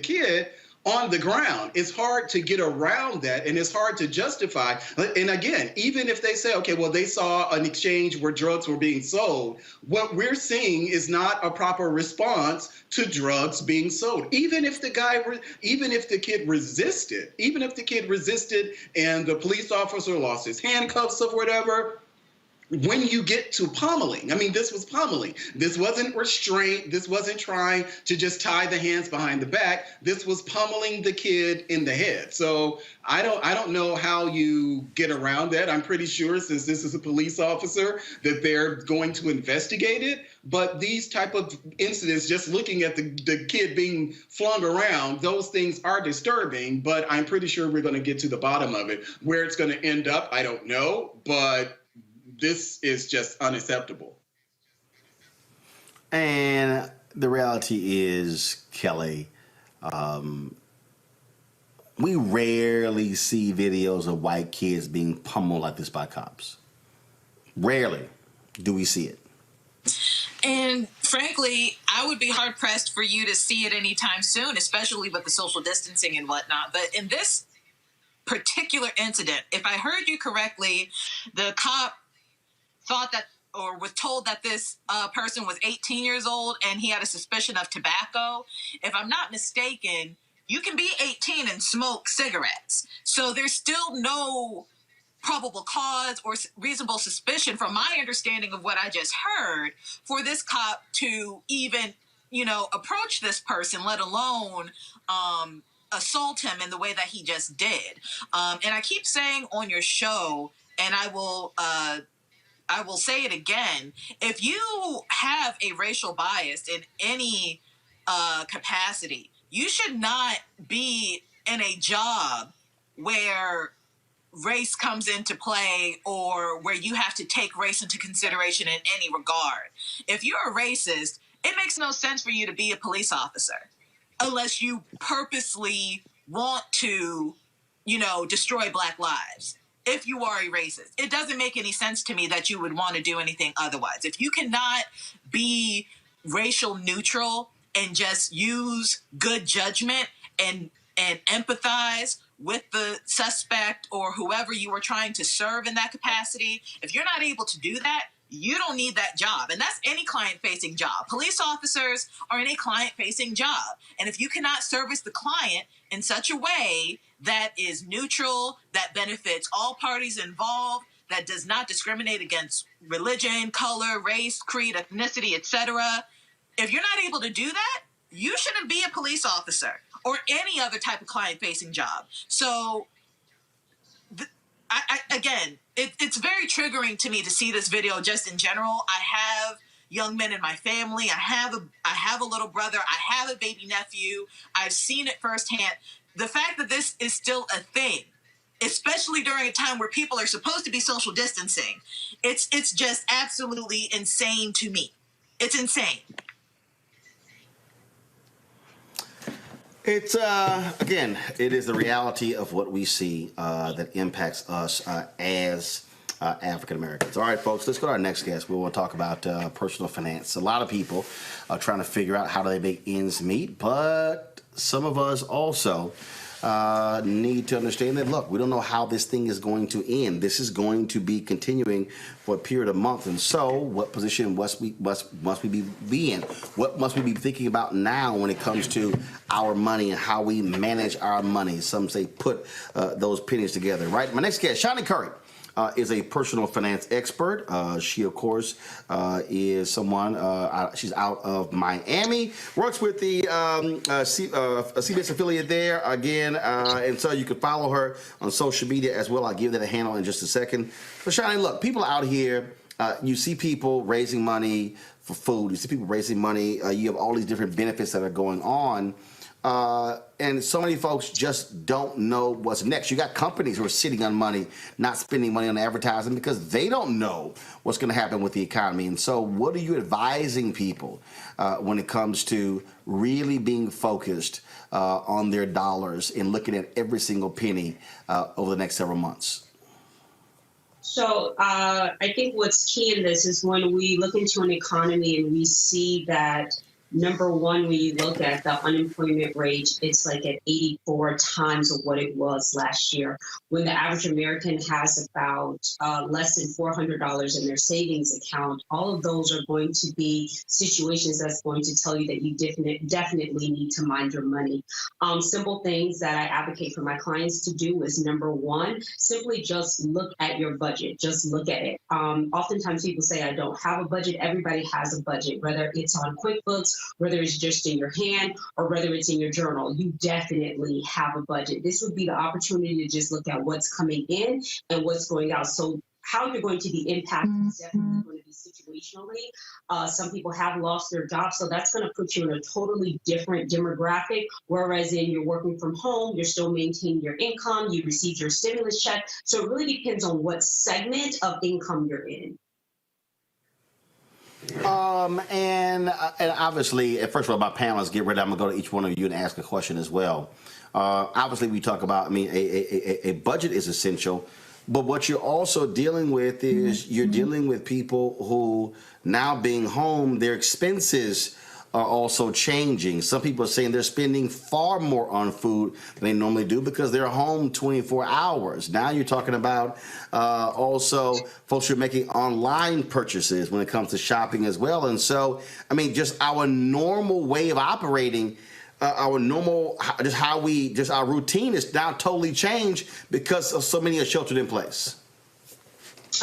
kid on the ground. It's hard to get around that, and it's hard to justify. And again, even if they say, okay, well, they saw an exchange where drugs were being sold, what we're seeing is not a proper response to drugs being sold. Even if the kid resisted and the police officer lost his handcuffs or whatever, when you get to pummeling, I mean, this was pummeling. This wasn't restraint. This wasn't trying to just tie the hands behind the back. This was pummeling the kid in the head. So I don't know how you get around that. I'm pretty sure, since this is a police officer, that they're going to investigate it. But these type of incidents, just looking at the kid being flung around, those things are disturbing. But I'm pretty sure we're going to get to the bottom of it. Where it's going to end up, I don't know. But this is just unacceptable. And the reality is, Kelly, we rarely see videos of white kids being pummeled like this by cops. Rarely do we see it. And frankly, I would be hard pressed for you to see it anytime soon, especially with the social distancing and whatnot. But in this particular incident, if I heard you correctly, the cop thought that, or was told that this person was 18 years old and he had a suspicion of tobacco. If I'm not mistaken, you can be 18 and smoke cigarettes. So there's still no probable cause or reasonable suspicion, from my understanding of what I just heard, for this cop to even, approach this person, let alone assault him in the way that he just did. And I keep saying on your show, and I will say it again, if you have a racial bias in any capacity, you should not be in a job where race comes into play or where you have to take race into consideration in any regard. If you're a racist, it makes no sense for you to be a police officer unless you purposely want to, destroy Black lives. If you are a racist, it doesn't make any sense to me that you would want to do anything otherwise. If you cannot be racial neutral and just use good judgment and empathize with the suspect or whoever you were trying to serve in that capacity, if you're not able to do that, you don't need that job. And that's any client-facing job. Police officers are in a client-facing job. And if you cannot service the client in such a way that is neutral, that benefits all parties involved, that does not discriminate against religion, color, race, creed, ethnicity, etc., if you're not able to do that, you shouldn't be a police officer or any other type of client-facing job. So, again, it's very triggering to me to see this video just in general. I have young men in my family. I have a little brother. I have a baby nephew. I've seen it firsthand. The fact that this is still a thing, especially during a time where people are supposed to be social distancing, it's just absolutely insane to me. It's insane. It's, again, it is the reality of what we see that impacts us as African Americans. All right, folks, let's go to our next guest. We want to talk about personal finance. A lot of people are trying to figure out how do they make ends meet, but some of us also need to understand that, look, we don't know how this thing is going to end. This is going to be continuing for a period of months. And so what position must we be in? What must we be thinking about now when it comes to our money and how we manage our money? Some say put those pennies together, right? My next guest, Shawnee Couric, is a personal finance expert. She, of course, is someone, she's out of Miami, works with the CBS affiliate there, again, and so you can follow her on social media as well. I'll give that a handle in just a second. But Shawnee, look, people out here you see people raising money for food. You see people raising money. You have all these different benefits that are going on. And so many folks just don't know what's next. You got companies who are sitting on money, not spending money on advertising because they don't know what's going to happen with the economy. And so what are you advising people when it comes to really being focused on their dollars and looking at every single penny over the next several months? So I think what's key in this is when we look into an economy and we see that, number one, when you look at the unemployment rate, it's like at 84 times of what it was last year. When the average American has about less than $400 in their savings account, all of those are going to be situations that's going to tell you that you definitely need to mind your money. Simple things that I advocate for my clients to do is, number one, simply just look at your budget. Just look at it. Oftentimes people say, I don't have a budget. Everybody has a budget, whether it's on QuickBooks, whether it's just in your hand, or whether it's in your journal. You definitely have a budget. This would be the opportunity to just look at what's coming in and what's going out. So how you're going to be impacted is definitely going to be situationally. Some people have lost their jobs, so that's going to put you in a totally different demographic. Whereas in you're working from home, you're still maintaining your income, you receive your stimulus check. So it really depends on what segment of income you're in. And obviously, first of all, my panelists get ready. I'm going to go to each one of you and ask a question as well. Obviously, we talk about, a budget is essential, but what you're also dealing with is you're dealing with people who now being home, their expenses are also changing. Some people are saying they're spending far more on food than they normally do because they're home 24 hours. Now you're talking about also folks who are making online purchases when it comes to shopping as well. And so, just our normal way of operating, our routine is now totally changed because of so many are sheltered in place.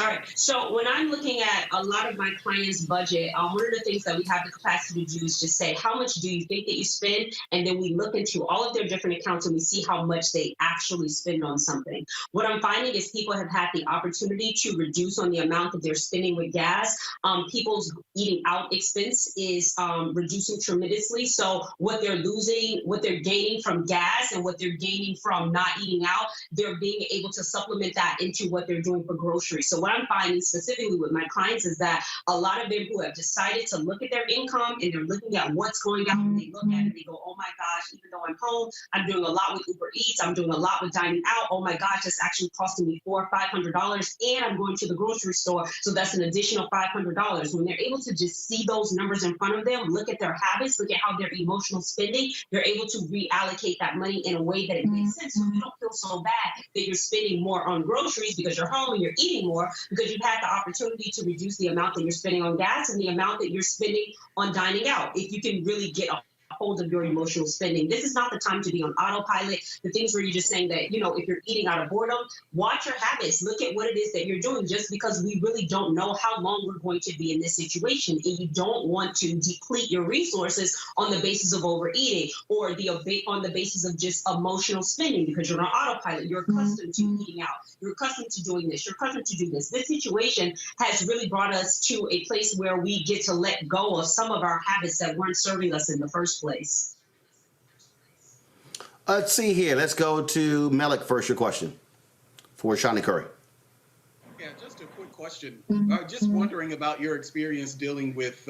All right. So when I'm looking at a lot of my clients' budget, one of the things that we have the capacity to do is just say, how much do you think that you spend? And then we look into all of their different accounts and we see how much they actually spend on something. What I'm finding is people have had the opportunity to reduce on the amount that they're spending with gas. People's eating out expense is reducing tremendously. So what they're losing, what they're gaining from gas and what they're gaining from not eating out, they're being able to supplement that into what they're doing for groceries. So what I'm finding specifically with my clients is that a lot of them who have decided to look at their income and they're looking at what's going on, and they look at it and they go, oh my gosh, even though I'm home, I'm doing a lot with Uber Eats, I'm doing a lot with dining out. Oh my gosh, it's actually costing me $400 or $500, and I'm going to the grocery store, so that's an additional $500. When they're able to just see those numbers in front of them, look at their habits, look at how their emotional spending, they're able to reallocate that money in a way that it makes sense. So you don't feel so bad that you're spending more on groceries because you're home and you're eating more, because you've had the opportunity to reduce the amount that you're spending on gas and the amount that you're spending on dining out. If you can really get a hold of your emotional spending. This is not the time to be on autopilot. The things where you're just saying that, if you're eating out of boredom, watch your habits. Look at what it is that you're doing, just because we really don't know how long we're going to be in this situation. And you don't want to deplete your resources on the basis of overeating or on the basis of just emotional spending, because you're on autopilot. You're accustomed to eating out. You're accustomed to doing this. You're accustomed to do this. This situation has really brought us to a place where we get to let go of some of our habits that weren't serving us in the first place. Let's see here. Let's go to Melik first. Your question for Shani Curry. Yeah, just a quick question. Just wondering about your experience dealing with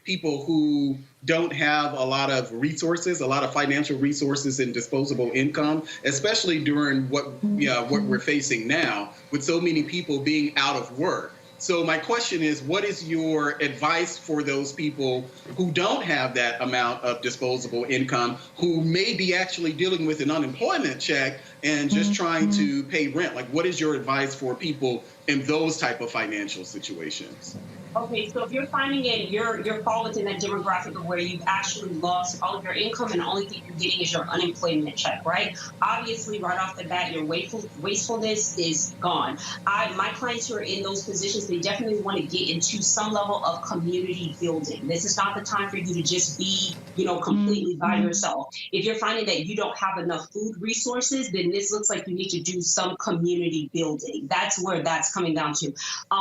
people who don't have a lot of resources, a lot of financial resources and disposable income, especially during what we're facing now with so many people being out of work. So my question is, what is your advice for those people who don't have that amount of disposable income, who may be actually dealing with an unemployment check and just trying to pay rent? Like, what is your advice for people in those type of financial situations? Okay, so if you're finding it, you're fall within that demographic of where you've actually lost all of your income and the only thing you're getting is your unemployment check, right? Obviously, right off the bat, your wastefulness is gone. My clients who are in those positions, they definitely want to get into some level of community building. This is not the time for you to just be, completely by yourself. If you're finding that you don't have enough food resources, then this looks like you need to do some community building. That's where that's coming down to.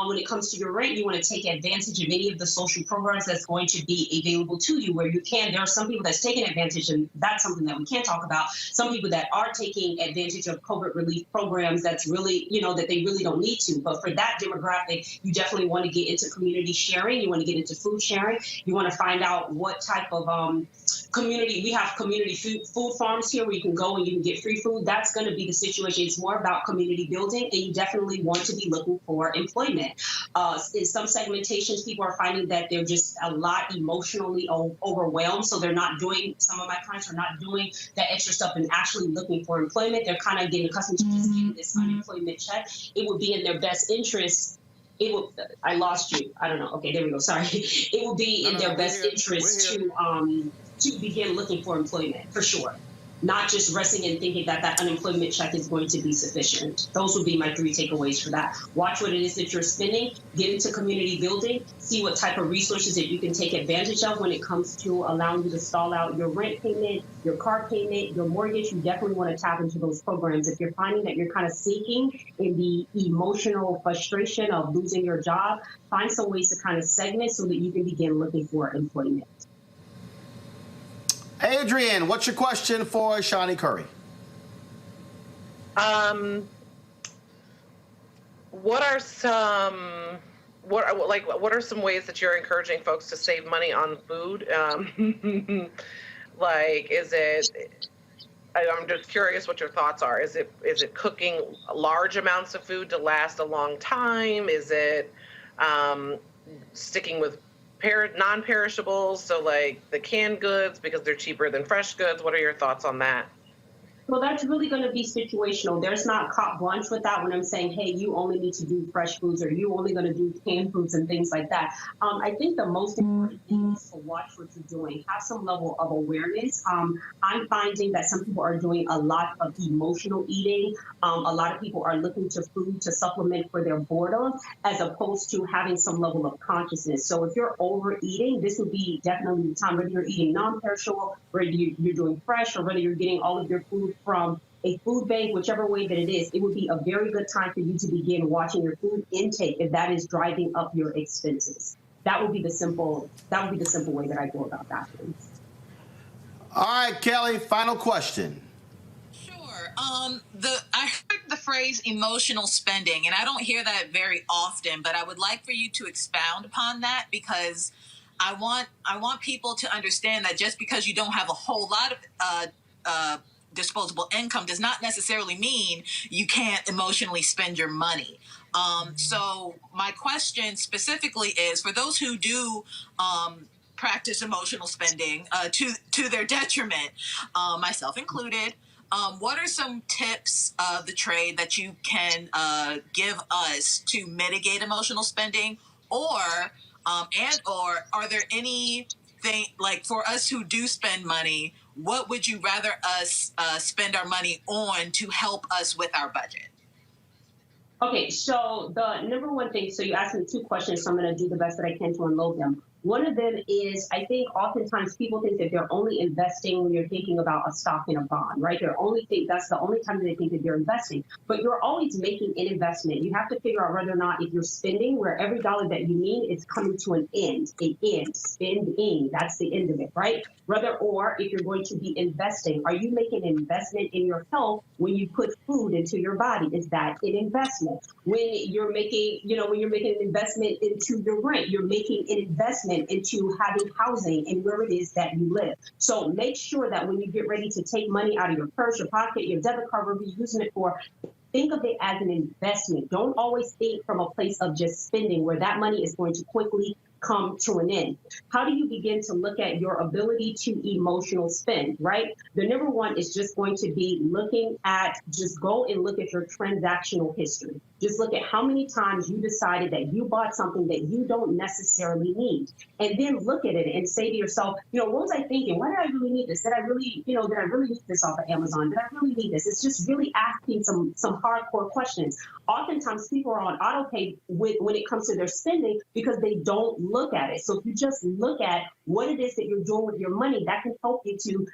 When it comes to your rent, you want to take advantage of any of the social programs that's going to be available to you where you can. There are some people that's taking advantage, and that's something that we can't talk about. Some people that are taking advantage of COVID relief programs that's really, that they really don't need to. But for that demographic, you definitely want to get into community sharing. You want to get into food sharing. You want to find out what type of community. We have community food farms here where you can go and you can get free food. That's going to be the situation. It's more about community building, and you definitely want to be looking for employment. In some segmentations, people are finding that they're just a lot emotionally overwhelmed. So they're not doing, some of my clients are not doing that extra stuff and actually looking for employment. They're kind of getting accustomed to just getting this unemployment check. It would be in their best interest. I lost you. I don't know. Okay, there we go. Sorry. It will be in their best interest to begin looking for employment, for sure. Not just resting and thinking that unemployment check is going to be sufficient. Those would be my 3 takeaways for that. Watch what it is that you're spending, get into community building, see what type of resources that you can take advantage of when it comes to allowing you to stall out your rent payment, your car payment, your mortgage. You definitely want to tap into those programs. If you're finding that you're kind of sinking in the emotional frustration of losing your job, find some ways to kind of segment so that you can begin looking for employment. Adrian, what's your question for Shani Curry? What are some ways that you're encouraging folks to save money on food? I'm just curious what your thoughts are. Is it cooking large amounts of food to last a long time? Is it sticking with non-perishables, so like the canned goods because they're cheaper than fresh goods? What are your thoughts on that? Well, that's really going to be situational. There's not carte blanche with that when I'm saying, hey, you only need to do fresh foods or you only going to do canned foods and things like that. I think the most important thing is to watch what you're doing, have some level of awareness. I'm finding that some people are doing a lot of emotional eating. A lot of people are looking to food to supplement for their boredom as opposed to having some level of consciousness. So if you're overeating, this would be definitely the time, whether you're eating non-perishable, whether you're doing fresh, or whether you're getting all of your food from a food bank, whichever way that it is, it would be a very good time for you to begin watching your food intake if that is driving up your expenses. That would be the simple way that I go about that. All right, Kelly, final question. Sure. I heard the phrase emotional spending, and I don't hear that very often, but I would like for you to expound upon that, because I want people to understand that just because you don't have a whole lot of disposable income does not necessarily mean you can't emotionally spend your money. So my question specifically is for those who do practice emotional spending to their detriment, myself included. What are some tips of the trade that you can give us to mitigate emotional spending, or are there anything, like for us who do spend money, what would you rather us spend our money on to help us with our budget? Okay, so the number one thing, so you asked me 2 questions, so I'm going to do the best that I can to unload them. One of them is, I think oftentimes people think that they're only investing when you're thinking about a stock and a bond, right? That's the only time that they think that they're investing. But you're always making an investment. You have to figure out whether or not if you're spending, where every dollar that you need is coming to an end, spending, that's the end of it, right? Or if you're going to be investing, are you making an investment in your health when you put food into your body? Is that an investment? When you're making an investment into your rent, you're making an investment into having housing and where it is that you live. So make sure that when you get ready to take money out of your purse, your pocket, your debit card, whatever you're using it for, think of it as an investment. Don't always think from a place of just spending where that money is going to quickly come to an end? How do you begin to look at your ability to emotional spend, right? The number one is just going to be just go and look at your transactional history. Just look at how many times you decided that you bought something that you don't necessarily need. And then look at it and say to yourself, what was I thinking? Why did I really need this? Did I really need this off of Amazon? Did I really need this? It's just really asking some hardcore questions. Oftentimes people are on auto pay when it comes to their spending because they don't look at it. So if you just look at what it is that you're doing with your money, that can help you to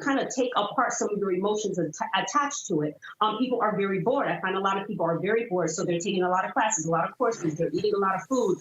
kind of take apart some of your emotions attached to it. People are very bored. I find a lot of people are very bored, so they're taking a lot of classes, a lot of courses, they're eating a lot of food.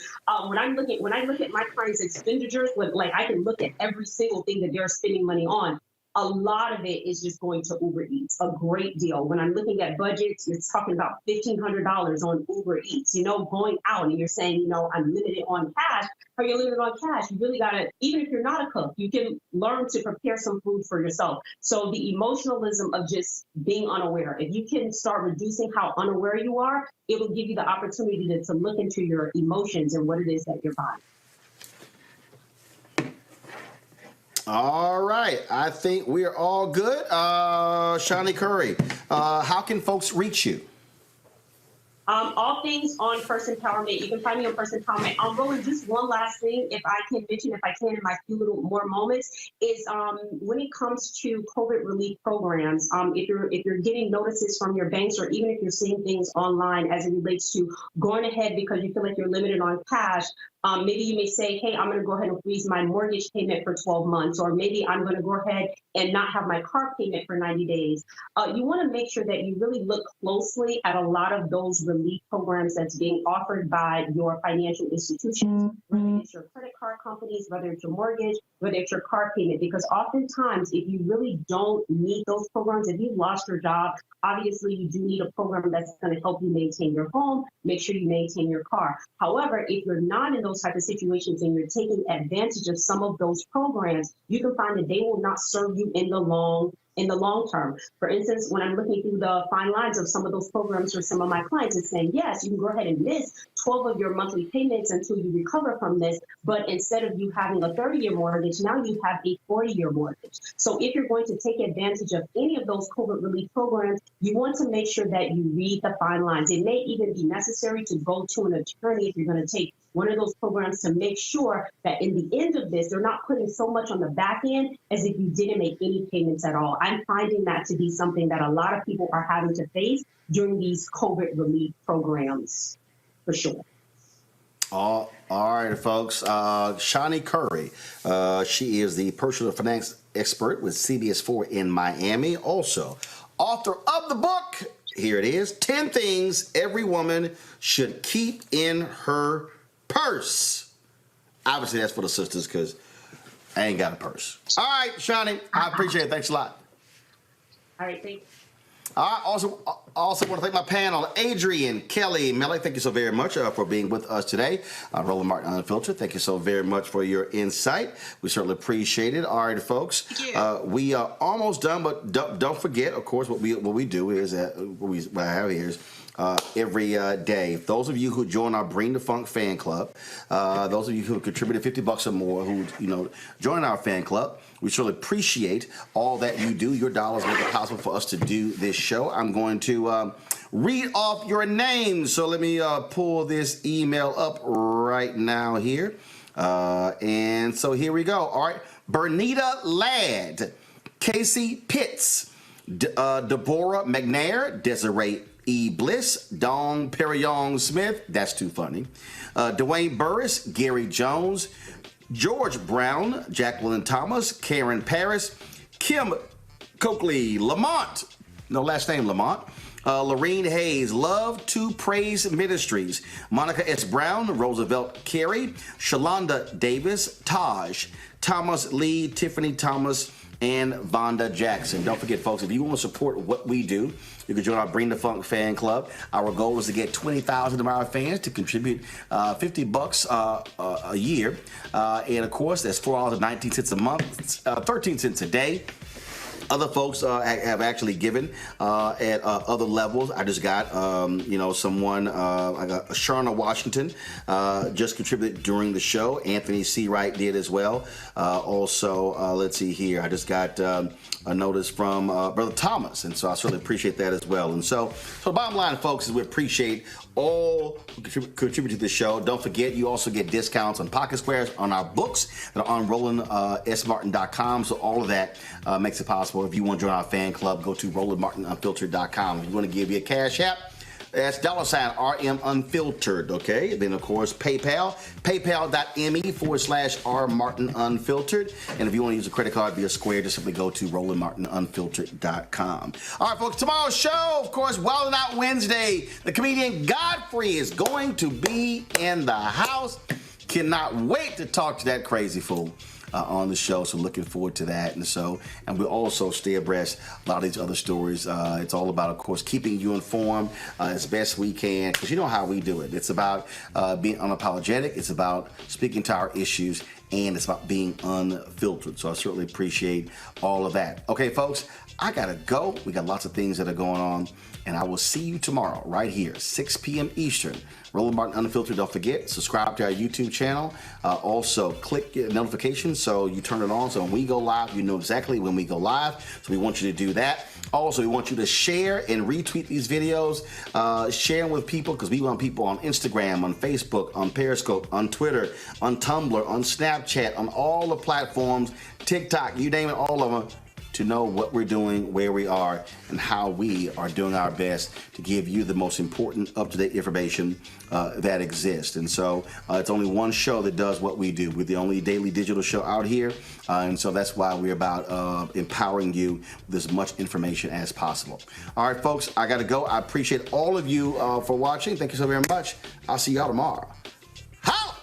When I look at my clients' expenditures, I can look at every single thing that they're spending money on. A lot of it is just going to Uber Eats, a great deal. When I'm looking at budgets, you're talking about $1,500 on Uber Eats, going out and you're saying, I'm limited on cash. Are you limited on cash? You really got to, even if you're not a cook, you can learn to prepare some food for yourself. So the emotionalism of just being unaware, if you can start reducing how unaware you are, it will give you the opportunity to look into your emotions and what it is that you're buying. All right. I think we are all good. Shani Curry, how can folks reach you? All things on First Empowerment. You can find me on First Empowerment. Roland, just one last thing, if I can mention, if I can in my few little more moments, is when it comes to COVID relief programs, if you're getting notices from your banks, or even if you're seeing things online as it relates to going ahead because you feel like you're limited on cash, maybe you may say, hey, I'm going to go ahead and freeze my mortgage payment for 12 months, or maybe I'm going to go ahead and not have my car payment for 90 days. You want to make sure that you really look closely at a lot of those relief programs that's being offered by your financial institutions, whether it's your credit card companies, whether it's your mortgage, whether it's your car payment, because oftentimes if you really don't need those programs, if you lost your job, obviously you do need a program that's going to help you maintain your home, make sure you maintain your car. However, if you're not in those type of situations and you're taking advantage of some of those programs, you can find that they will not serve you in the long term. For instance, when I'm looking through the fine lines of some of those programs for some of my clients, it's saying, yes, you can go ahead and miss 12 of your monthly payments until you recover from this. But instead of you having a 30-year mortgage, now you have a 40-year mortgage. So if you're going to take advantage of any of those COVID relief programs, you want to make sure that you read the fine lines. It may even be necessary to go to an attorney if you're going to take one of those programs to make sure that in the end of this, they're not putting so much on the back end as if you didn't make any payments at all. I'm finding that to be something that a lot of people are having to face during these COVID relief programs, for sure. All right, folks. Shani Curry, she is the personal finance expert with CBS4 in Miami. Also, author of the book, here it is, 10 Things Every Woman Should Keep in Her Purse. Obviously, that's for the sisters because I ain't got a purse. All right, Shani, I appreciate it. Thanks a lot. All right, thanks. I also want to thank my panel, Adrian, Kelly, Melly. Thank you so very much for being with us today. Roland Martin Unfiltered, thank you so very much for your insight. We certainly appreciate it. All right, folks, we are almost done, but don't forget, of course, what we do is what I have here is every day. Those of you who join our Bring the Funk fan club, those of you who contributed $50 or more, who join our fan club, we surely appreciate all that you do. Your dollars make it possible for us to do this show. I'm going to read off your names. So let me pull this email up right now here. And so here we go. All right. Bernita Ladd, Casey Pitts, Deborah McNair, Desiree E. Bliss, Dawn Perrion Smith, that's too funny, Dwayne Burris, Gary Jones, George Brown, Jacqueline Thomas, Karen Paris, Kim Coakley, Lamont, no last name Lamont, Lorene Hayes, Love to Praise Ministries, Monica S. Brown, Roosevelt Carey, Shalonda Davis, Taj, Thomas Lee, Tiffany Thomas, and Vonda Jackson. Don't forget, folks, if you want to support what we do, you can join our Bring the Funk fan club. Our goal is to get 20,000 of our fans to contribute $50 a year. And of course, that's $4.19 a month, 13 cents a day. Other folks have actually given at other levels. I just got, someone, I got Sharna Washington just contributed during the show. Anthony Seawright did as well. Also, let's see here. I just got a notice from Brother Thomas, and so I certainly appreciate that as well. And so the bottom line, folks, is we appreciate all who contribute to the show. Don't forget, you also get discounts on Pocket Squares on our books that are on RolandSMartin.com. So all of that makes it possible. If you want to join our fan club, go to RolandMartinUnfiltered.com. If you want to give me a cash app, that's $RM Unfiltered, okay? Then, of course, PayPal, paypal.me/RMartinUnfiltered. And if you want to use a credit card via Square, just simply go to RolandMartinUnfiltered.com. All right, folks, tomorrow's show, of course, Wild 'N Out Wednesday. The comedian Godfrey is going to be in the house. Cannot wait to talk to that crazy fool on the show, so looking forward to that. And we'll also stay abreast a lot of these other stories. It's all about, of course, keeping you informed as best we can, because you know how we do it. It's about being unapologetic. It's about speaking to our issues, and it's about being unfiltered. So I certainly appreciate all of that. Okay, folks, I gotta go. We got lots of things that are going on, and I will see you tomorrow right here, 6 p.m. Eastern. Roland Martin Unfiltered. Don't forget, subscribe to our YouTube channel. Also, click notifications so you turn it on. So when we go live, you know exactly when we go live. So we want you to do that. Also, we want you to share and retweet these videos. Share them with people, because we want people on Instagram, on Facebook, on Periscope, on Twitter, on Tumblr, on Snapchat, on all the platforms, TikTok, you name it, all of them, to know what we're doing, where we are, and how we are doing our best to give you the most important up-to-date information that exists. And so it's only one show that does what we do. We're the only daily digital show out here, and so that's why we're about empowering you with as much information as possible. All right, folks, I got to go. I appreciate all of you for watching. Thank you so very much. I'll see y'all tomorrow. Holla!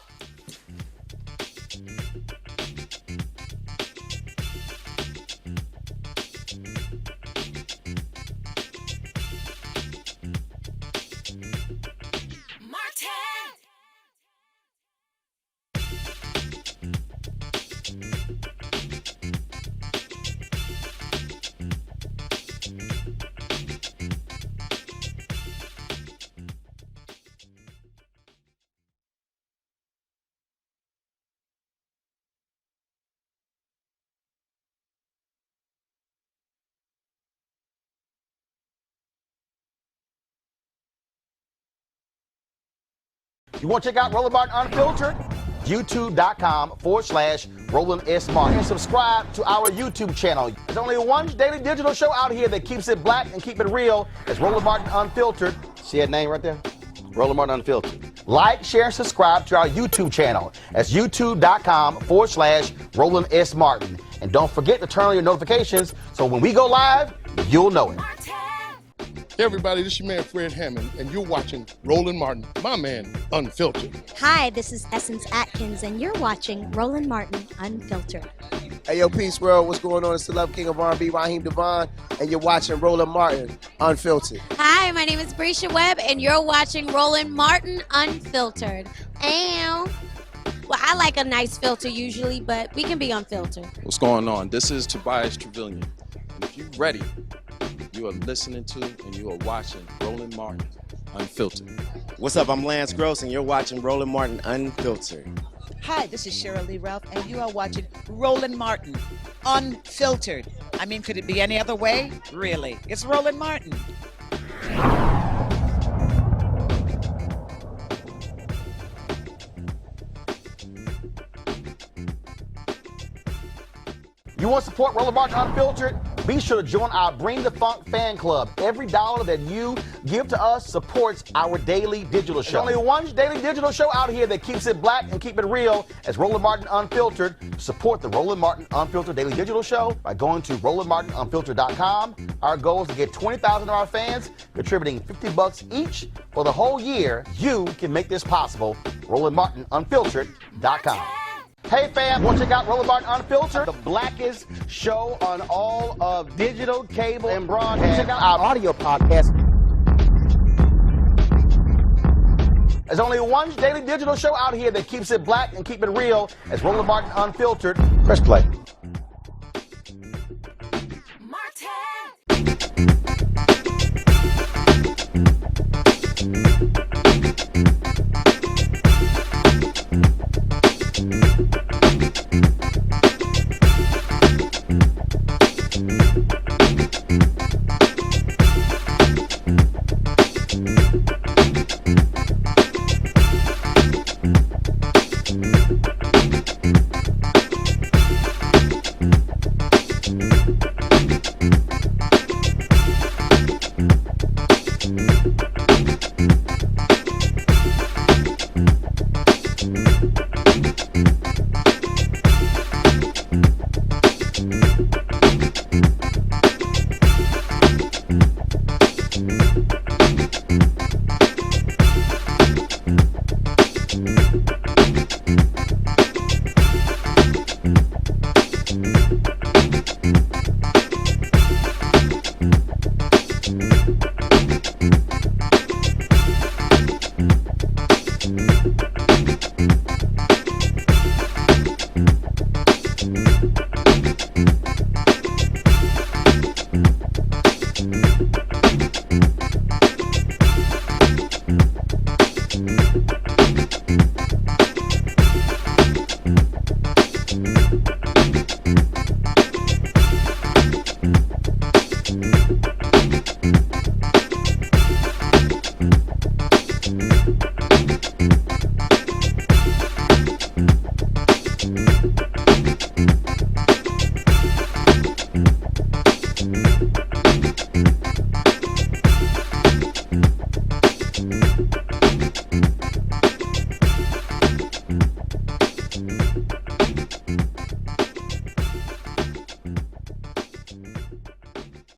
You want to check out Roland Martin Unfiltered? YouTube.com/Roland S. Martin. And subscribe to our YouTube channel. There's only one daily digital show out here that keeps it black and keep it real. It's Roland Martin Unfiltered. See that name right there? Roland Martin Unfiltered. Like, share, and subscribe to our YouTube channel. That's YouTube.com/Roland S. Martin. And don't forget to turn on your notifications so when we go live, you'll know it. Hey everybody, this is your man Fred Hammond, and you're watching Roland Martin, my man, Unfiltered. Hi, this is Essence Atkins, and you're watching Roland Martin Unfiltered. Hey yo, peace world, what's going on? It's the Love King of R&B, Raheem Devon, and you're watching Roland Martin Unfiltered. Hi, my name is Brescia Webb, and you're watching Roland Martin Unfiltered. Ow. Well, I like a nice filter usually, but we can be unfiltered. What's going on? This is Tobias Trevelyan. And if you're ready, you are listening to and you are watching Roland Martin Unfiltered. What's up? I'm Lance Gross, and you're watching Roland Martin Unfiltered. Hi, this is Cheryl Lee Ralph, and you are watching Roland Martin Unfiltered. I mean, could it be any other way? Really? It's Roland Martin. You want to support Roland Martin Unfiltered? Be sure to join our Bring the Funk fan club. Every dollar that you give to us supports our daily digital show. There's only one daily digital show out here that keeps it black and keep it real. As Roland Martin Unfiltered. Support the Roland Martin Unfiltered daily digital show by going to RolandMartinUnfiltered.com. Our goal is to get 20,000 of our fans contributing $50 each for the whole year. You can make this possible. RolandMartinUnfiltered.com. Hey fam, want to check out Roland Martin Unfiltered? The blackest show on all of digital, cable, and broadcast. Check out our audio podcast. There's only one daily digital show out here that keeps it black and keep it real. As Roland Martin Unfiltered. Press play. Unfiltered.